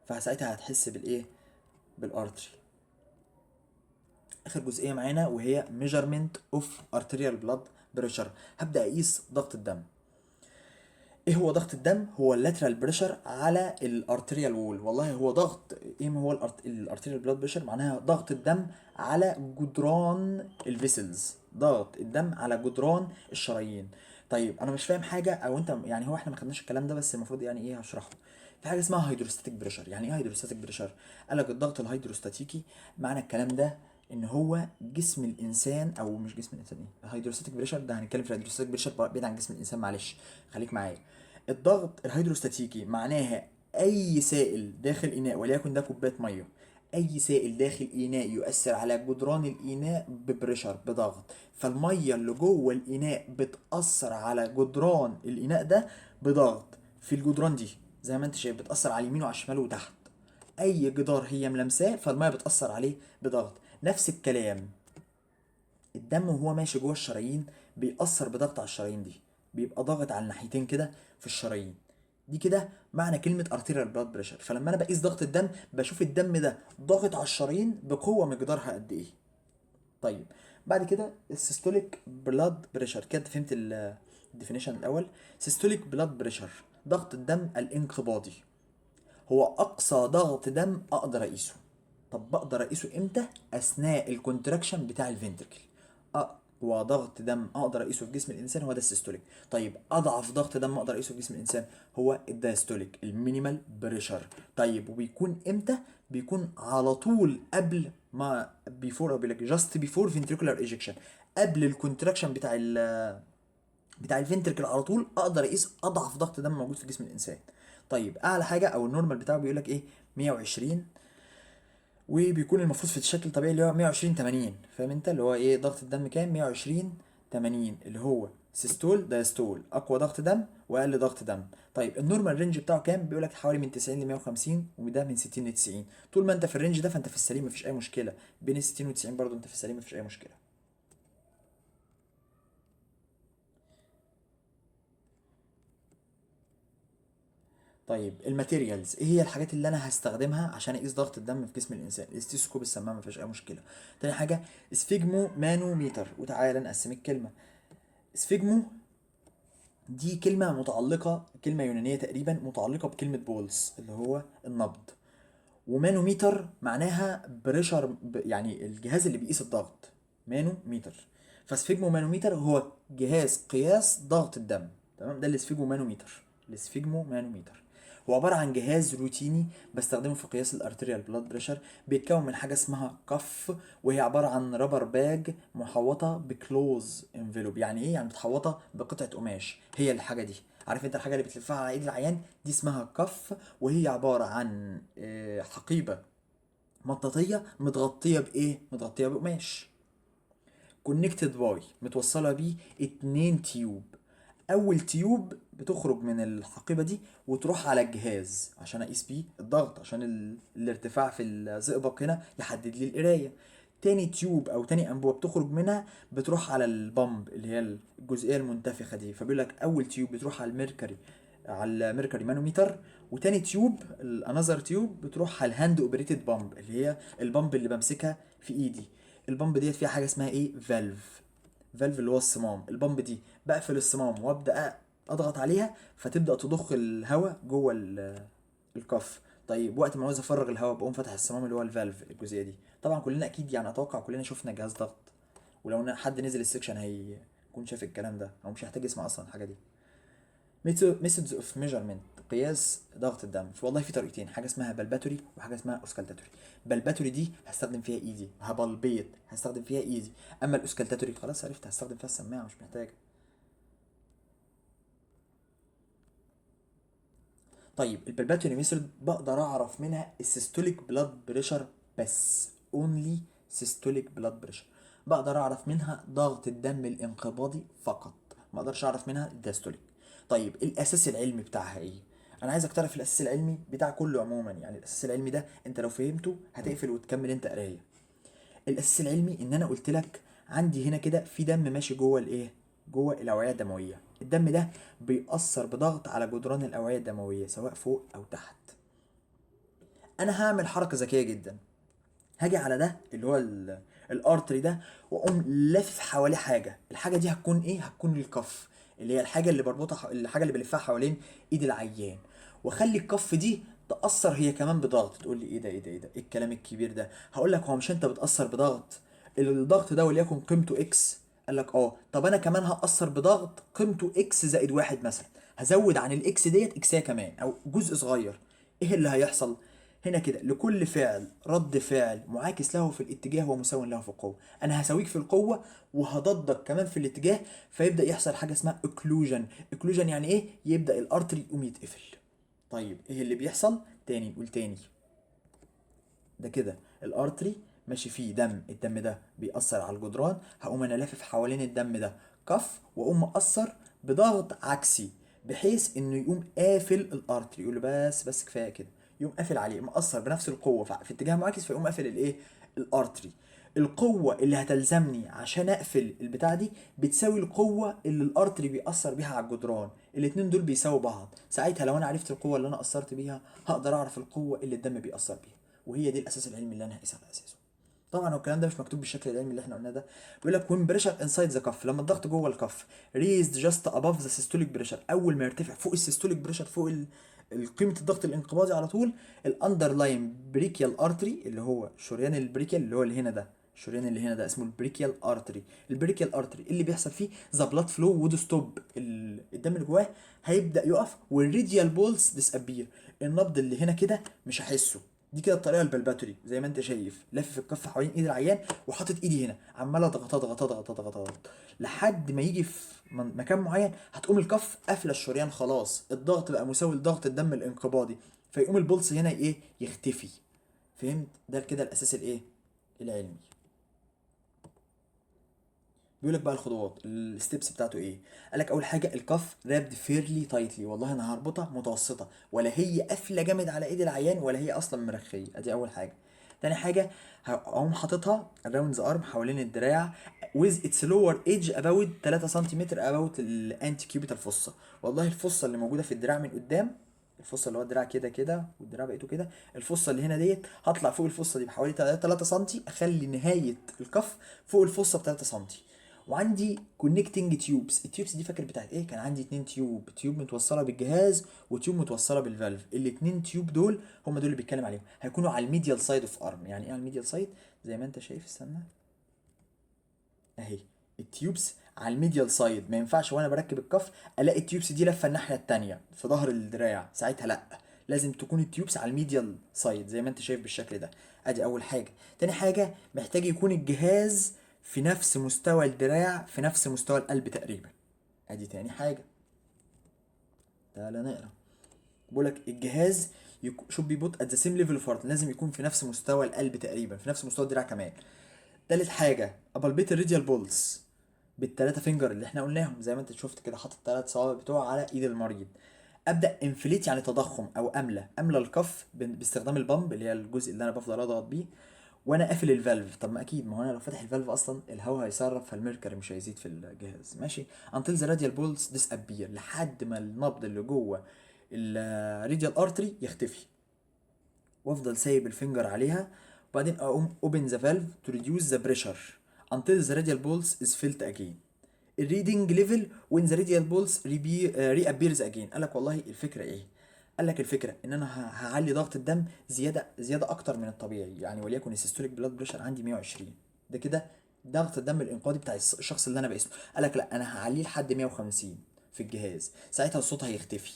فساعتها هتحس بالايه؟ بالارتري. اخر جزئيه معانا وهي measurement of arterial blood pressure. هبدا اقيس ضغط الدم. ايه هو ضغط الدم؟ هو اللاترال بريشر على الارتريال وول. والله هو ضغط ايه؟ ما هو الارتريال بلاد بريشر معناها ضغط الدم على جدران الفيسلز، ضغط الدم على جدران الشرايين. طيب انا مش فاهم حاجه، او انت يعني هو احنا ما خدناش الكلام ده، بس المفروض يعني ايه هشرحه. في حاجه اسمها هيدروستاتيك بريشر. يعني ايه هيدروستاتيك بريشر؟ قال لك الضغط الهيدروستاتيكي معنى الكلام ده ان هو جسم الانسان، او مش جسم الانسان، ايه الهيدروستاتيك بريشر ده؟ هنتكلم في الهيدروستاتيك بريشر بعيد عن جسم الانسان، معلش خليك معايا. الضغط الهيدروستاتيكي معناها اي سائل داخل اناء، وليكن ده كوبايه ميه، اي سائل داخل اناء يؤثر على جدران الاناء ببريشر، بضغط. فالميه اللي جوه الاناء بتاثر على جدران الاناء ده بضغط في الجدران دي، زي ما انت شايف بتاثر على اليمين وعلى الشمال وتحت. اي جدار هي ملمساه فالميه بتاثر عليه بضغط. نفس الكلام الدم وهو ماشي جوه الشرايين بيأثر بضغط على الشرايين دي، بيبقى ضاغط على الناحيتين كده في الشرايين دي. كده معنى كلمة arterial blood pressure. فلما انا بقيس ضغط الدم بشوف الدم ده ضاغط على الشرايين بقوة مقدارها قد ايه. طيب بعد كده السيستوليك بلاد بريشر. كده فهمت الديفينيشن الاول. سيستوليك بلاد بريشر ضغط الدم الانقباضي، هو اقصى ضغط دم اقدر اقيسه. طب بقدر اقيسه امتى؟ اثناء الكونتراكشن بتاع الفنتركل. اقوى ضغط دم اقدر اقيسه في جسم الانسان هو ده السيستوليك. طيب اضعف ضغط دم اقدر اقيسه في جسم الانسان هو الدايستوليك، المينيمال بريشر. طيب وبيكون امتى؟ بيكون على طول قبل ما بيفور، او بيقول لك جاست بيفور فنتريكولار ايجكشن، قبل الكونتراكشن بتاع الفنتركل على طول اقدر اقيس اضعف ضغط دم موجود في جسم الانسان. طيب اعلى حاجه او النورمال بتاعه بيقول لك ايه؟ 120. وبيكون المفروض في الشكل الطبيعي اللي هو 120 80. فاهم انت اللي هو ايه ضغط الدم كام؟ 120 80، اللي هو سيستول دايستول، اقوى ضغط دم واقل ضغط دم. طيب النورمال رينج بتاعه كام؟ بيقول لك حوالي من 90 ل 150، وده من 60 ل 90. طول ما انت في الرينج ده فانت في السليم، مفيش اي مشكله. بين ال 60 و 90 برضه انت في السليم، مفيش اي مشكله. طيب الماتيريالز ايه هي الحاجات اللي انا هستخدمها عشان اقيس ضغط الدم في جسم الانسان؟ الاستيسكوب، السماعه، مفيش اي مشكله. تاني حاجه سفيجمو مانوميتر. وتعالى نقسم الكلمه. سفيجمو دي كلمة متعلقة، كلمة يونانية تقريبا متعلقة بكلمة بولس اللي هو النبض. ومانوميتر معناها بريشر، يعني الجهاز اللي بيقيس الضغط، مانوميتر. فسفيجمو مانوميتر هو جهاز قياس ضغط الدم. تمام، ده السفيجمو مانوميتر. السفيجمو مانوميتر هو عبارة عن جهاز روتيني بستخدمه في قياس الارتريال بلاد بريشر. بيتكون من حاجة اسمها كف، وهي عبارة عن رابر باج محوطة بكلوز انفلوب. يعني ايه؟ يعني متحوطة بقطعة قماش. هي الحاجة دي، عارف انت الحاجة اللي بتلفها على ايد العيان دي اسمها كف. وهي عبارة عن حقيبة مطاطية متغطية بايه؟ متغطية بقماش. كونكتد باي، متوصلة بيه اتنين تيوب. اول تيوب بتخرج من الحقيبة دي وتروح على الجهاز عشان اقيس بيه الضغط، عشان الارتفاع في الزئبق هنا يحدد لي القراية. تاني تيوب او تاني انبوبة بتخرج منها بتروح على البامب اللي هي الجزئية المنتفخة دي. فبيقول لك اول تيوب بتروح على الميركوري، على الميركوري مانوميتر. وتاني تيوب الانذر تيوب بتروح على الهاند اوبريتد بامب، اللي هي البامب اللي بمسكها في ايدي. البامب ديت فيها حاجه اسمها ايه؟ فالف. فالف اللي هو الصمام. البامب دي بقفل الصمام وابدا اضغط عليها فتبدا تضخ الهواء جوه الكف. طيب وقت ما عاوز افرغ الهواء بقوم فاتح الصمام اللي هو الفالف، الجزئيه دي. طبعا كلنا اكيد يعني اتوقع كلنا شفنا جهاز ضغط، ولو حد نزل السكشن هيكون شاف الكلام ده، او مش هيحتاج يسمع اصلا الحاجه دي. ميثودز اوف ميجرمنت، قياس ضغط الدم. والله في طريقتين، حاجه اسمها بلباتوري وحاجه اسمها اوسكالتاتوري. بلباتوري دي هستخدم فيها ايدي، هبلبيت هستخدم فيها ايدي. اما الاوسكالتاتوري خلاص عرفت هستخدم فيها السماعه، مش محتاجه. طيب البلباتوري ميثود بقدر اعرف منها السيستوليك بلاد بريشر بس، اونلي سيستوليك بلاد بريشر. بقدر اعرف منها ضغط الدم الانقباضي فقط، ما اقدرش اعرف منها الداستوليك. طيب الاساس العلمي بتاعها ايه؟ انا عايزك تعرف الاساس العلمي بتاع كله عموما. يعني الاساس العلمي ده انت لو فهمته هتقفل وتكمل انت قرايه. الاساس العلمي ان انا قلت لك عندي هنا كده في دم ماشي جوه الايه؟ جوه الاوعيه الدمويه. الدم ده بيأثر بضغط على جدران الاوعيه الدمويه سواء فوق او تحت. انا هعمل حركه ذكيه جدا، هاجي على ده اللي هو الارتري ده، واقوم لافف حواليه حاجه. الحاجه دي هتكون ايه؟ هتكون الكف، اللي هي الحاجه اللي بربطها الحاجه اللي بلفها حوالين ايد العيان، واخلي الكف دي تاثر هي كمان بضغط. تقول لي ايه ده ايه ده ايه ده ايه الكلام الكبير ده؟ هقول لك هو مش انت بتاثر بضغط؟ الضغط ده وليكن قيمته اكس. قال لك اه، طب انا كمان هاثر بضغط قيمته اكس زائد واحد مثلا، هزود عن الاكس ديت اكسيه كمان او جزء صغير. ايه اللي هيحصل هنا كده؟ لكل فعل رد فعل معاكس له في الاتجاه ومساو له في القوه. انا هساويك في القوه وهضدك كمان في الاتجاه، فيبدا يحصل حاجه اسمها اوكلوجن. اوكلوجن يعني ايه؟ يبدا الارتري يقوم يتقفل. طيب ايه اللي بيحصل؟ تاني نقول تاني. ده كده الارتري ماشي فيه دم، الدم ده بيأثر على الجدران، هقوم انا لافف حوالين الدم ده كف، واقوم مأثر بضغط عكسي بحيث انه يقوم قافل الارتري. يقول له بس كفايه كده، يقوم قافل عليه، مأثر بنفس القوه في اتجاه معاكس، فيقوم قافل الايه؟ الارتري. القوة اللي هتلزمني عشان اقفل البتاع دي بتساوي القوة اللي الارتري بيأثر بيها على الجدران. الاتنين دول بيساووا بعض. ساعتها لو انا عرفت القوة اللي انا أثرت بيها، هقدر اعرف القوة اللي الدم بيأثر بيها، وهي دي الاساس العلمي اللي انا هقيس على اساسه. طبعا الكلام ده مش مكتوب بالشكل العلمي اللي احنا قلناه ده. بيقول لك when pressure inside the cuff، لما الضغط جوه الكف raised just above the systolic pressure، اول ما يرتفع فوق السيستوليك بريشر، فوق قيمه الضغط الانقباضي على طول، الاندرلاين بريكيال ارتري اللي هو شريان البريكيال اللي هو اللي هنا ده، الشريان اللي هنا ده اسمه البريكيال ارتري. البريكيال ارتري اللي بيحصل فيه ذا بلاد فلو وود ستوب، الدم اللي جواه هيبدا يقف، والريديال بولس ديسابير، النبض اللي هنا كده مش هحسه. دي كده الطريقه البلباتوري زي ما انت شايف، لافف الكف حوالين ايد العيان وحاطط ايدي هنا، عمال اضغط اضغط اضغط اضغط اضغط لحد ما يجي في مكان معين، هتقوم الكف قافله الشريان خلاص، الضغط بقى مساوي لضغط الدم الانقباضي، فيقوم البلس هنا ايه؟ يختفي. فهمت؟ ده كده الاساس الايه؟ العلمي. بيقول لك بقى الخطوات الستبس بتاعته ايه. قال لك اول حاجه الكف رابد فيرلي تايتلي، والله انا هربطها متوسطه، ولا هي قافله جامد على ايد العيان ولا هي اصلا مرخيه. ادي اول حاجه. تاني حاجه هقوم حاططها around the arm حوالين الدراع with its lower edge about 3 سنتيمتر about الانتي كيوبيتال فوسا. والله الفصه اللي موجوده في الدراع من قدام، الفصه اللي هو الدراع كده كده والدراع بقيته كده، الفصه اللي هنا ديت هطلع فوق الفصه دي بحوالي 3 سم، اخلي نهايه الكف فوق الفصه ب 3 سم. وعندي كونكتنج تيوبس. التيوبس دي فاكر بتاعت ايه؟ كان عندي اتنين تيوب متوصله بالجهاز وتيوب متوصله بالفالف. الاتنين تيوب دول هم دول اللي بيتكلم عليهم، هيكونوا على الميديال سايد اوف ارم. يعني ايه على الميديال سايد؟ زي ما انت شايف، استنى اهي، التيوبس على الميديال سايد. ما ينفعش وانا بركب الكف الاقي التيوبس دي لفه الناحيه التانية في ظهر الدراع، ساعتها لا، لازم تكون التيوبس على الميديال سايد زي ما انت شايف بالشكل ده. ادي اول حاجه. تاني حاجه محتاج يكون الجهاز في نفس مستوى الدراع، في نفس مستوى القلب تقريبا. ادي تاني حاجه. تعالى نقرا. بقول لك الجهاز should be put at the same level of heart، لازم يكون في نفس مستوى القلب تقريبا، في نفس مستوى الدراع كمان. تالت حاجه ابلبيت الريديال بولس بالتلاتة فينجر اللي احنا قلناهم، زي ما انت شفت كده حاطط التلات صوابع بتوعه على ايد المريض. ابدا انفليت يعني تضخم او املى الكف باستخدام البامب اللي هي الجزء اللي انا بفضل اضغط بيه، وانا قافل الفالف. طب ما اكيد، ما هو انا لو فاتح الفالف اصلا الهواء هيسرب، فالميركوري مش هيزيد في الجهاز. ماشي. until the radial pulse disappear، لحد ما النبض اللي جوه الريديال ارتري يختفي، وافضل سايب الفينجر عليها، وبعدين اقوم open the valve to reduce the pressure until the radial pulse is felt again. الريدنج ليفل when the radial pulse reappears again. قال لك والله الفكره ايه؟ قال لك الفكره ان انا هعلي ضغط الدم زياده اكتر من الطبيعي، يعني وليكن السيستوليك بلاد بريشر عندي 120، ده كده ضغط الدم الانقاضي بتاع الشخص اللي انا بقيسه. قال لك لا، انا هعليه لحد 150 في الجهاز، ساعتها الصوت هيختفي.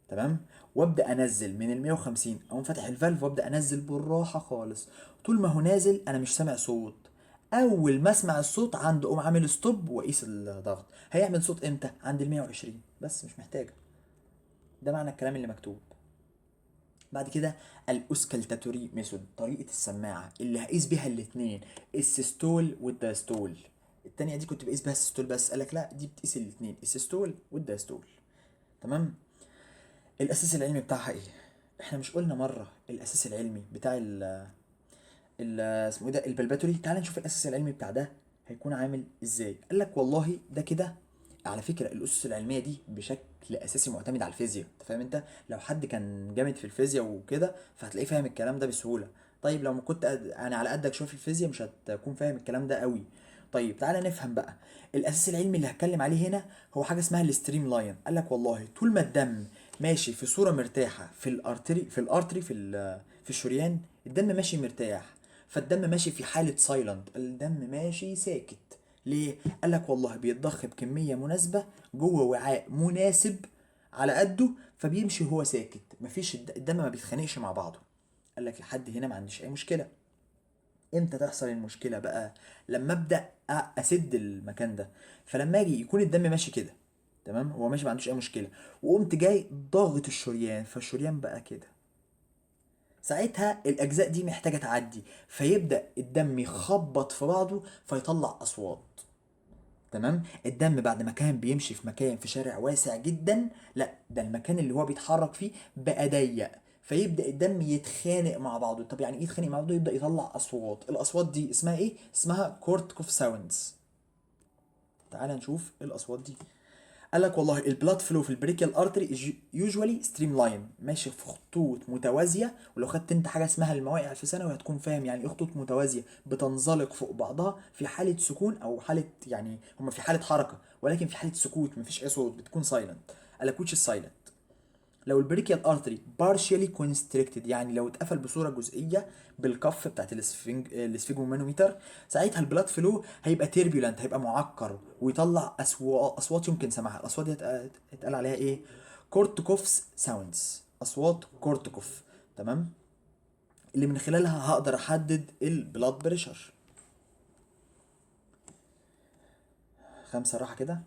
تمام. وابدا انزل من ال 150، اقوم فاتح الفالف وابدا انزل بالراحه خالص. طول ما هو نازل انا مش سامع صوت. اول ما اسمع الصوت عنده اقوم عامل ستوب واقيس الضغط. هيعمل صوت امتى؟ عند ال 120 بس، مش محتاجه. ده معنى الكلام اللي مكتوب. بعد كده الاوسكالتاتوري ميثود، طريقه السماعه اللي هقيس بيها الاثنين، السيستول والدايستول. التانية دي كنت بقيس بيها السيستول بس، قالك لا دي بتقيس الاثنين، السيستول والدايستول. تمام. الاساس العلمي بتاعها ايه؟ احنا مش قلنا مره الاساس العلمي بتاع اسمه ايه ده؟ البلباتوري. تعال نشوف الاساس العلمي بتاع ده هيكون عامل ازاي. قال لك والله ده كده على فكره الاسس العلميه دي بشكل اساسي معتمد على الفيزياء، انت فاهم؟ انت لو حد كان جامد في الفيزياء وكده فهتلاقيه فاهم الكلام ده بسهوله. طيب لو ما كنت يعني على قدك شويه في الفيزياء مش هتكون فاهم الكلام ده قوي. طيب تعالى نفهم بقى. الاساس العلمي اللي هتكلم عليه هنا هو حاجه اسمها الستريم لاين. قال لك والله طول ما الدم ماشي في صوره مرتاحه في الارتري في الشريان، الدم ماشي مرتاح. فالدم ماشي في حاله سايلنت، الدم ماشي ساكت. ليه؟ قال لك والله بيتضخ بكميه مناسبه جوه وعاء مناسب على قده، فبيمشي هو ساكت، مفيش الدم ما بيتخانقش مع بعضه. قال لك لحد هنا ما عنديش اي مشكله. امتى تحصل المشكله بقى؟ لما ابدا اسد المكان ده. فلما اجي يكون الدم ماشي كده تمام، هو ماشي ما عندوش اي مشكله، وقمت جاي ضاغط الشريان، فالشريان بقى كده، ساعتها الاجزاء دي محتاجه تعدي، فيبدا الدم يخبط في بعضه فيطلع اصوات. تمام. الدم بعد ما كان بيمشي في مكان في شارع واسع جدا، لا ده المكان اللي هو بيتحرك فيه بقى ضيق، فيبدا الدم يتخانق مع بعضه. طب يعني ايه يتخانق مع بعضه؟ يبدا يطلع اصوات. الاصوات دي اسمها ايه؟ اسمها كورتكوف ساوندز. تعال نشوف ايه الاصوات دي. قال لك والله البلاد فلو في البريكيال ارتري يوجوالي ستريم لاين، ماشي في خطوط متوازيه. ولو خدت انت حاجه اسمها المواقع في ثانوي هتكون فاهم يعني ايه خطوط متوازيه، بتنزلق فوق بعضها في حاله سكون او حاله، يعني هما في حاله حركه ولكن في حاله سكوت مفيش اي صوت، بتكون سايلنت. قال لك which is silent. لو البريكيال ارتري partially constricted، يعني لو اتقفل بصوره جزئيه بالكف بتاعت السفيجمومانوميتر، ساعتها البلاد فلو هيبقى تيربيولنت، هيبقى معكر ويطلع اصوات يمكن سماعها. الاصوات دي اتقال عليها ايه؟ كورتكوفس ساوندز، اصوات كورتكوف. تمام. اللي من خلالها هقدر احدد البلاد بريشر. خمسه راحه كده.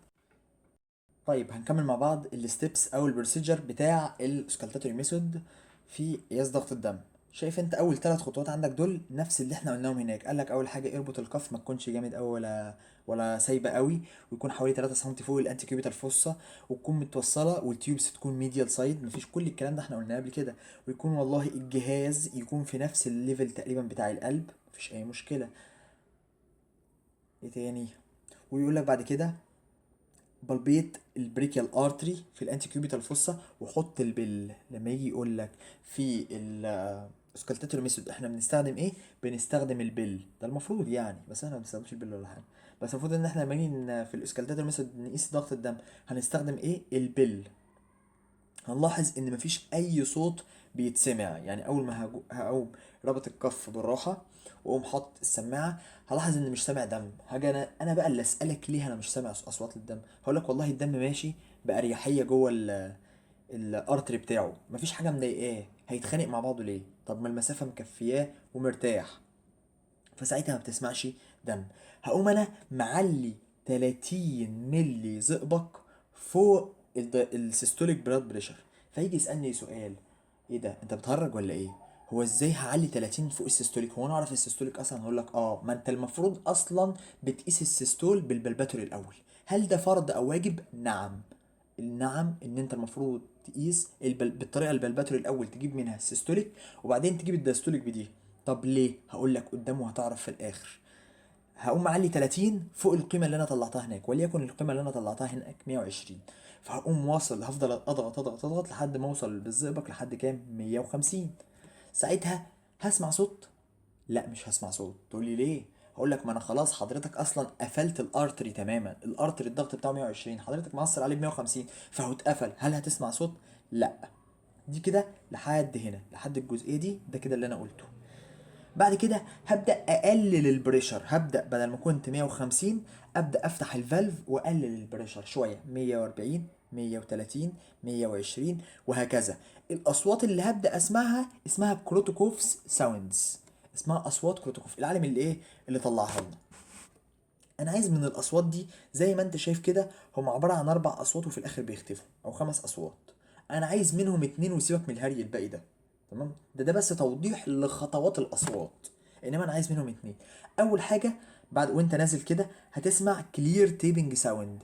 طيب هنكمل مع بعض الستبس او البروسيجر بتاع الاسكالتاتوري ميثود في قياس ضغط الدم. شايف انت اول ثلاث خطوات عندك دول نفس اللي احنا قلناهم هناك. قال لك اول حاجه اربط الكف، ما تكونش جامد قوي ولا سايبه قوي، ويكون حوالي 3 سم فوق الانتي كيوبيتال فوسا، وتكون متوصله والتيوبس تكون ميديال سايد. مفيش كل الكلام ده احنا قلناه قبل كده. ويكون والله الجهاز يكون في نفس الليفل تقريبا بتاع القلب، مفيش اي مشكله. ايه تاني؟ ويقول لك بعد كده بلبيت البريكيال ارتري في الانتي كيوبيتال فوسا وحط البل. لما يجي يقول لك في الاسكالتاتور ميثود احنا بنستخدم ايه؟ بنستخدم البل ده المفروض يعني، بس احنا ما بنستخدمش البل ولا حاجه. بس المفروض ان احنا لما نيجي في الاسكالتاتور ميثود نقيس ضغط الدم هنستخدم ايه؟ البل. هنلاحظ ان مفيش اي صوت بيتسمع، يعني اول ما هقوم رابط الكف بالراحه واقوم حاطط السماعه، هلاحظ ان مش سامع دم. هاجي انا بقى اللي اسالك ليه انا مش سامع اصوات الدم، هقول لك والله الدم ماشي باريحيه جوه الارتري بتاعه، مفيش حاجه مضايقاه، هيتخانق مع بعضه ليه؟ طب ما المسافه مكفياه ومرتاح، فساعتها ما بتسمعش دم. هقوم انا معلي 30 ملي زئبق فوق السيستوليك بلاد بريشر. فيجي يسالني سؤال، ايه ده انت بتهرج ولا ايه؟ هو ازاي هعلي 30 فوق السيستوليك؟ هو انا اعرف السيستوليك اصلا؟ هقول لك اه، ما انت المفروض اصلا بتقيس السيستول بالبلباتوري الاول. هل ده فرض او واجب؟ نعم. النعم ان انت المفروض تقيس بالطريقه البلباتوري الاول، تجيب منها السيستوليك وبعدين تجيب الدايستوليك بدي. طب ليه؟ هقول لك قدام وهتعرف في الاخر. هقوم معلي 30 فوق القيمه اللي انا طلعتها هناك، وليكن القيمه اللي انا طلعتها هناك 120. فهقوم واصل، هفضل اضغط اضغط اضغط لحد ما اوصل بالزئبق لحد كام؟ 150. ساعتها هسمع صوت؟ لا مش هسمع صوت. تقول لي ليه؟ هقول لك ما انا خلاص حضرتك اصلا قفلت الارتري تماما، الارتري الضغط بتاعه 120 حضرتك معصر عليه ب 150 فهو اتقفل، هل هتسمع صوت؟ لا. دي كده لحد هنا، لحد الجزئيه دي، ده كده اللي انا قلته. بعد كده هبدا اقلل البريشر، هبدا بدل ما كنت 150 ابدا افتح الفالف واقلل البريشر شويه، 140 130 120 وهكذا. الاصوات اللي هبدا اسمعها اسمها كروتوكوفس ساوندز، اسمها اصوات كروتوكوف، العالم اللي ايه اللي طلعها لنا. انا عايز من الاصوات دي زي ما انت شايف كده هم عباره عن اربع اصوات وفي الاخر بيختفوا، او خمس اصوات. انا عايز منهم اتنين وسيبك من الهري الباقي ده. تمام. ده بس توضيح لخطوات الاصوات، انما انا عايز منهم اتنين. اول حاجه بعد وانت نازل كده هتسمع كلير تيبنج ساوند.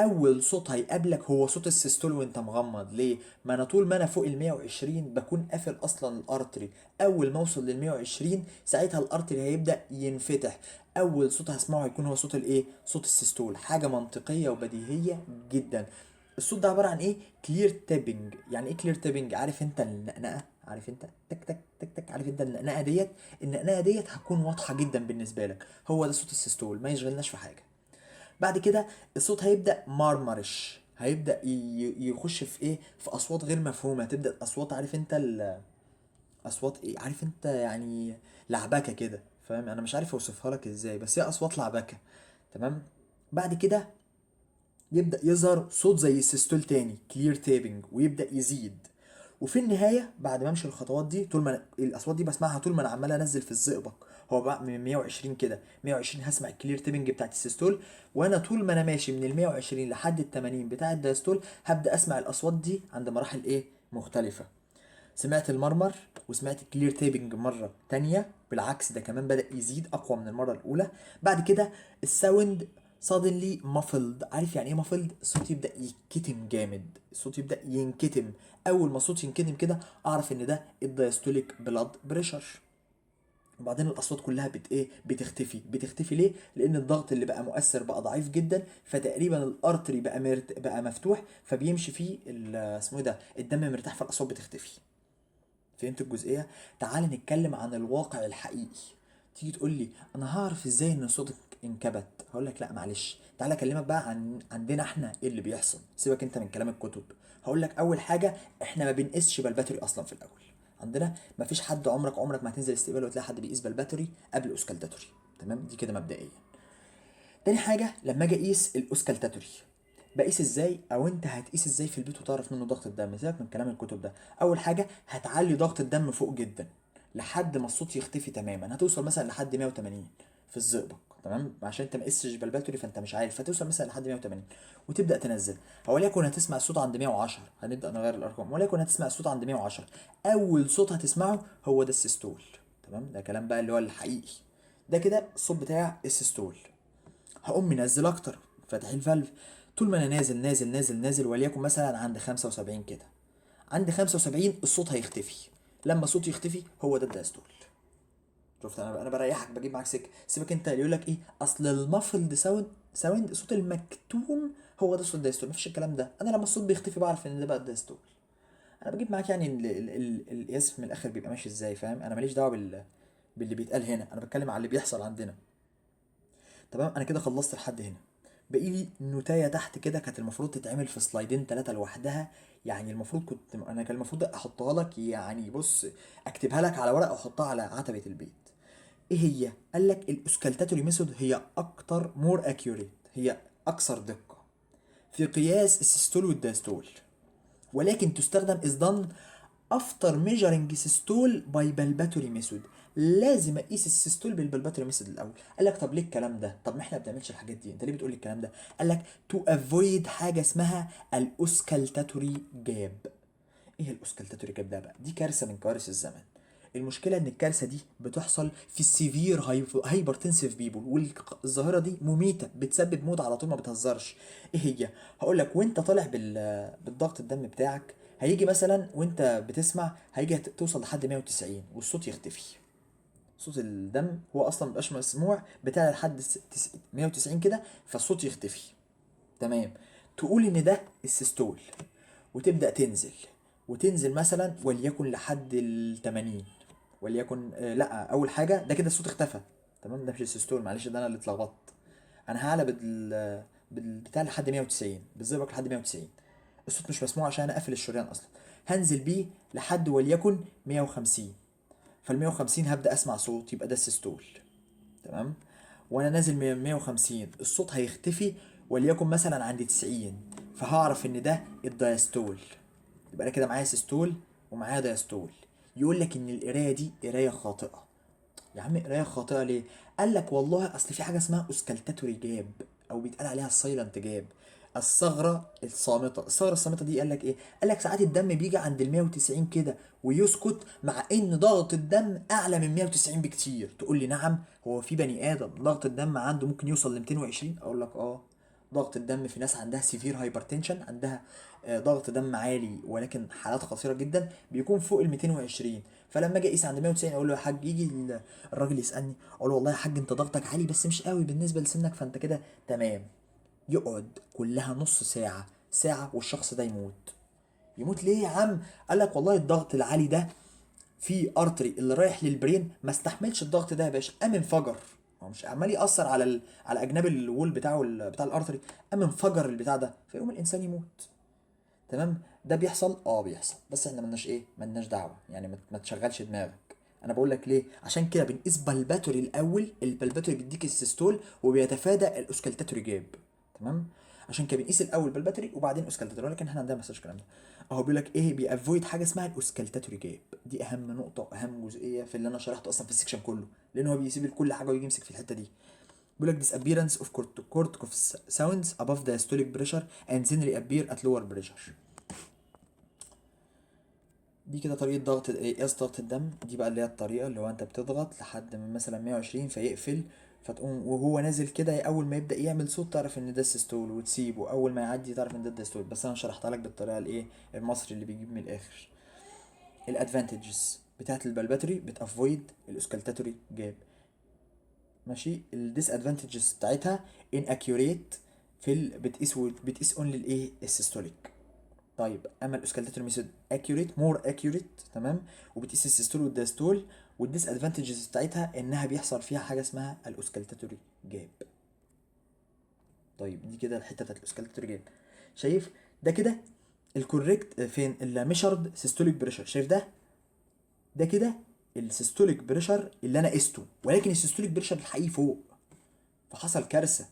اول صوت هيقابلك هو صوت السيستول وانت مغمض. ليه؟ ما انا طول ما انا فوق ال 120 بكون قافل اصلا الارتري. اول ما اوصل لل 120 ساعتها الارتري هيبدا ينفتح. اول صوت هسمعه هيكون هو صوت الايه؟ صوت السيستول. حاجه منطقيه وبديهيه جدا. الصوت ده عباره عن ايه؟ كلير تابنج. يعني ايه كلير تابنج؟ عارف انت النقنقه؟ عارف انت تك تك تك تك؟ عارف انت النقنقه ديت؟ النقنقه ديت هتكون واضحه جدا بالنسبه لك. هو ده صوت السيستول، ما يشغلناش في حاجه. بعد كده الصوت هيبدا مرمرش، هيبدا يخش في ايه؟ في اصوات غير مفهومه. تبدا اصوات، عارف انت اصوات ايه؟ عارف انت يعني لعبكه كده، فاهم؟ انا مش عارف اوصفها لك ازاي، بس هي اصوات لعبكه. تمام. بعد كده يبدأ يظهر صوت زي السيستول تاني، كلير تيبنج، ويبدأ يزيد. وفي النهاية بعد ما امشي الخطوات دي، طول ما الاصوات دي بسمعها طول ما انا عمال انزل في الزئبق. هو بقى من 120 كده، 120 هسمع الكلير تيبنج بتاعت السيستول. وانا طول ما انا ماشي من ال 120 لحد ال 80 بتاع الدايستول هبدأ اسمع الاصوات دي عند مراحل ايه؟ مختلفة. سمعت المرمر وسمعت الكلير تيبنج مرة تانية، بالعكس ده كمان بدأ يزيد أقوى من المرة الأولى. بعد كده الساوند suddenly muffled. عارف يعني ايه muffled؟ الصوت يبدأ يتكتم جامد، الصوت يبدأ ينكتم. أول ما الصوت ينكتم كده أعرف إن ده الدايستوليك بلاد بريشر. وبعدين الاصوات كلها بتختفي ليه؟ لان الضغط اللي بقى مؤثر بقى ضعيف جدا، فتقريبا الارتري بقى مفتوح، فبيمشي فيه اسمه ايه ده، الدم مرتاح، فالاصوات بتختفي. فهمت الجزئيه؟ تعال نتكلم عن الواقع الحقيقي. تيجي تقول لي انا هعرف ازاي ان صوتك انكبت؟ هقول لك لا معلش، تعال اكلمك بقى عن عندنا احنا ايه اللي بيحصل. سيبك انت من كلام الكتب. هقول لك اول حاجه، احنا ما بنقيسش بالباتري اصلا في الاول. عندنا مفيش حد، عمرك ما هتنزل استقبال وتلاقي حد بيقيس بالباتري قبل اوسكالتاتوري. تمام؟ دي كده مبدئيا. تاني حاجه، لما اجي اقيس الاوسكالتاتوري بقيس ازاي، او انت هتقيس ازاي في البيت وتعرف منه ضغط الدم؟ سيبك من كلام الكتب ده. اول حاجه هتعلي ضغط الدم فوق جدا لحد ما الصوت يختفي تماما. هتوصل مثلا لحد 180 في الزئبق. تمام؟ عشان انت ما قستش بالباتوري فانت مش عارف، فتوصل مثلا لحد 180 وتبدا تنزل. وليكن هتسمع الصوت عند 110، هنبدا نغير الارقام. وليكن هتسمع الصوت عند 110، اول صوت هتسمعه هو ده السيستول. تمام؟ ده كلام بقى اللي هو الحقيقي. ده كده الصوت بتاع السيستول. هقوم منزل اكتر، فاتح الفالف. طول ما انا نازل وليكن مثلا عند 75 كده. عند 75 الصوت هيختفي. لما الصوت يختفي هو ده الدايستول. شفت؟ انا بريحك، بجيب معاك سكه. سيبك انت اللي يقول لك ايه، اصل المفرد ساوند الصوت المكتوم هو ده صوت الدايستول. مفيش الكلام ده. انا لما الصوت بيختفي بعرف ان ده بقى الدايستول. انا بجيب معاك يعني القياس من الاخر بيبقى ماشي ازاي، فاهم؟ انا ماليش دعوه باللي بيتقال هنا، انا بتكلم على اللي بيحصل عندنا. تمام؟ انا كده خلصت لحد هنا. باقي لي نوتايه تحت كده، كانت المفروض تتعمل في سلايدين ثلاثه لوحدها. يعني المفروض انا كان المفروض احطها لك، يعني بص، اكتبها لك على ورق واحطها على عتبه البيت. ايه هي؟ قال لك الاوسكالتاتوري ميثود هي اكتر، مور اكيوريت، هي اكثر دقه في قياس السيستول والدايستول، ولكن تستخدم is done after measuring systole by بالباتوري ميثود. لازم اقيس السيستول بالبلباتوري ميثود الاول. قال لك طب ليه الكلام ده؟ طب ما احنا ما بنعملش الحاجات دي، انت ليه بتقول لي الكلام ده؟ قال لك to avoid حاجه اسمها الاوسكالتاتوري جاب. ايه الاوسكالتاتوري جاب ده بقى؟ دي كارثه من كوارث الزمن. المشكله ان الكارثه دي بتحصل في السيفير هايبرتنسيف بيبول، والظاهره دي مميته، بتسبب موت على طول، ما بتهزرش. ايه هي؟ هقول لك. وانت طالع بالضغط الدم بتاعك، هيجي مثلا وانت بتسمع هيجي توصل لحد 190 والصوت يختفي. صوت الدم هو اصلا مبقاش مسموع، بتاع لحد 190 كده، فالصوت يختفي. تمام؟ تقول ان ده السيستول، وتبدأ تنزل مثلا وليكن لحد ال 80. وليكن لا، اول حاجه ده كده الصوت اختفى. تمام؟ ده مش السيستول، معلش، ده انا اللي اتلخبطت. انا هعلى بالبتاع لحد 190، بالظبط لحد 190. الصوت مش مسموع عشان انا قافل الشريان اصلا. هنزل بيه لحد وليكن 150. فال 150 هبدأ اسمع صوت، يبقى ده السيستول. تمام؟ وانا نازل من 150 الصوت هيختفي وليكن مثلا عند 90، فهعرف ان ده الدايستول. يبقى انا كده معايا سيستول ومعايا دايستول. يقول لك ان القرايه دي قرايه خاطئه. يا عم قرايه خاطئه ليه؟ قال لك والله اصل في حاجه اسمها اوسكالتاتوري جاب، او بيتقال عليها السايلنت جاب، الثغره الصامته. الثغره الصامته دي قال لك ايه؟ قال لك ساعات الدم بيجي عند ال 190 كده ويسكت، مع ان ضغط الدم اعلى من 190 بكتير. تقول لي نعم، هو في بني ادم ضغط الدم عنده ممكن يوصل ل 220؟ اقول لك اه. ضغط الدم في ناس عندها سيفير هايبرتنشن، عندها ضغط دم عالي ولكن حالات قصيره جدا بيكون فوق ال 220. فلما اجي اقيس عند 190 اقول له يا حاج، يجي الراجل يسالني اقول له والله يا حاج انت ضغطك عالي بس مش قوي بالنسبه لسنك، فانت كده تمام. يقعد كلها نص ساعه ساعه والشخص ده يموت. يموت ليه يا عم؟ قال لك والله الضغط العالي ده في ارتري اللي رايح للبرين ما استحملش الضغط ده يا باشا، قام انفجر. هو مش عمال ياثر على على اجناب الوول بتاعه بتاع الارتري، قام انفجر البتاع ده فيقوم الانسان يموت. تمام. ده بيحصل، بيحصل، بس احنا ملناش ايه، ملناش دعوه يعني، ما تشغلش دماغك. انا بقول لك ليه، عشان كده بنقيس بالباتوري الاول. البالباتوري بيديك السيستول وبيتفادى الاوسكالتاتوري جاب. تمام. عشان كده بنقيس الاول بالباتوري وبعدين اوسكالتاتوري، ولكن احنا عندنا مساج الكلام ده. اهو بيقول لك ايه، بيأفويد حاجه اسمها الاوسكالتاتوري جاب. دي اهم نقطه واهم جزئيه في اللي انا شرحته اصلا في السكشن كله، لان هو بيسيب كل حاجه ويجي يمسك في الحته دي. بيقول لك disappearance of cortical sounds above the systolic pressure and then reappear at lower pressure. دي كده طريقة ضغط قياس ضغط الدم. دي بقى اللي هي الطريقة اللي هو انت بتضغط لحد من مثلا 120 فيقفل، فتقوم وهو نازل كده اول ما يبدأ يعمل صوت تعرف ان ده السيستول، وتسيبه اول ما يعدي تعرف ان ده الديستول. بس انا شرحتها لك بالطريقة الايه المصري اللي بيجيب من الاخر. الادفانتجز بتاعت البلباتوري بتافويد الاوسكالتاتوري جاب. ماشي. الديس ادفانتجز بتاعتها inaccurate في بتقيس اونلي الايه السيستوليك. طيب اما الاوسكالتاتوري ميثود اكيوريت، مور اكيوريت، تمام، وبتقيس السيستول والداستول. والديس ادفانتجز بتاعتها انها بيحصل فيها حاجه اسمها الاوسكالتاتوري جاب. طيب دي كده الحته بتاعت الاوسكالتاتوري جاب. شايف ده كده الكوريكت فين الميشرد سيستوليك بريشر؟ شايف ده؟ ده كده السيستوليك بريشر اللي انا قسته، ولكن السيستوليك بريشر الحقيقي فوق، فحصل كارثه.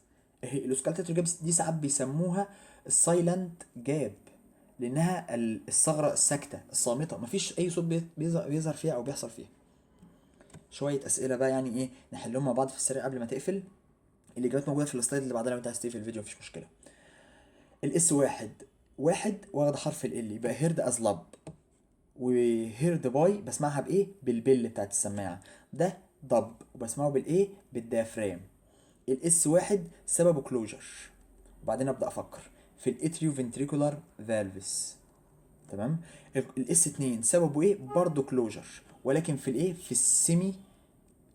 اهي الاوسكالتاتوري جاب دي ساعات بيسموها السايلنت جاب، لانها الثغره الساكته الصامته، مفيش اي صوت بيظهر فيها او بيحصل فيها. شويه اسئله بقى يعني ايه نحلهم مع بعض في السريع قبل ما تقفل. الاجابات موجوده في السلايد اللي بعدها لو انت عايز تقفل الفيديو مفيش مشكله. الاس واحد واخد حرف ال يبقى هيرد از لاب، وهيرد باي بسمعها بايه؟ بالبل بتاعت السماعه. ده ضب وبسمعه بالايه؟ بالديافرام. الاس سببه كلوجر. وبعدين ابدا افكر في الاتريو فنتريكولار فالفس. تمام. الاس 2 سببه ايه؟ برضه كلوجر، ولكن في الايه؟ في السيمي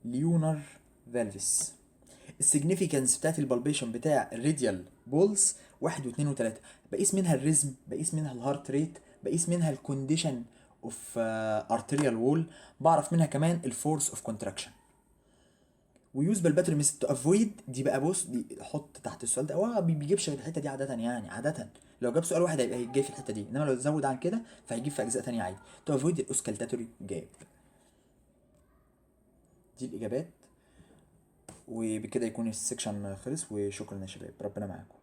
ليونر فالفس. السيجنيفيكانس بتاعت البالبيشن بتاع الراديال بولز 1 و2 و3. بقيس منها الريزم، بقيس منها الهارت ريت، بقيس منها الكونديشن اوف ارتيريال وول، بعرف منها كمان الفورس اوف كونتراكشن. ويوز بالباتري ميثود تو افويد. دي بقى بص، دي حط تحت السؤال ده، هو ما بيجيبش الحته دي عاده يعني، عاده لو جاب سؤال واحد هيبقى جاي في الحته دي، انما لو زود عن كده فهيجيب في اجزاء تانية عادي. تو افويد الاوسكالتاتوري جاب. دي الاجابات. وبكده يكون السكشن خلص، وشكرا يا شباب، ربنا معاكم.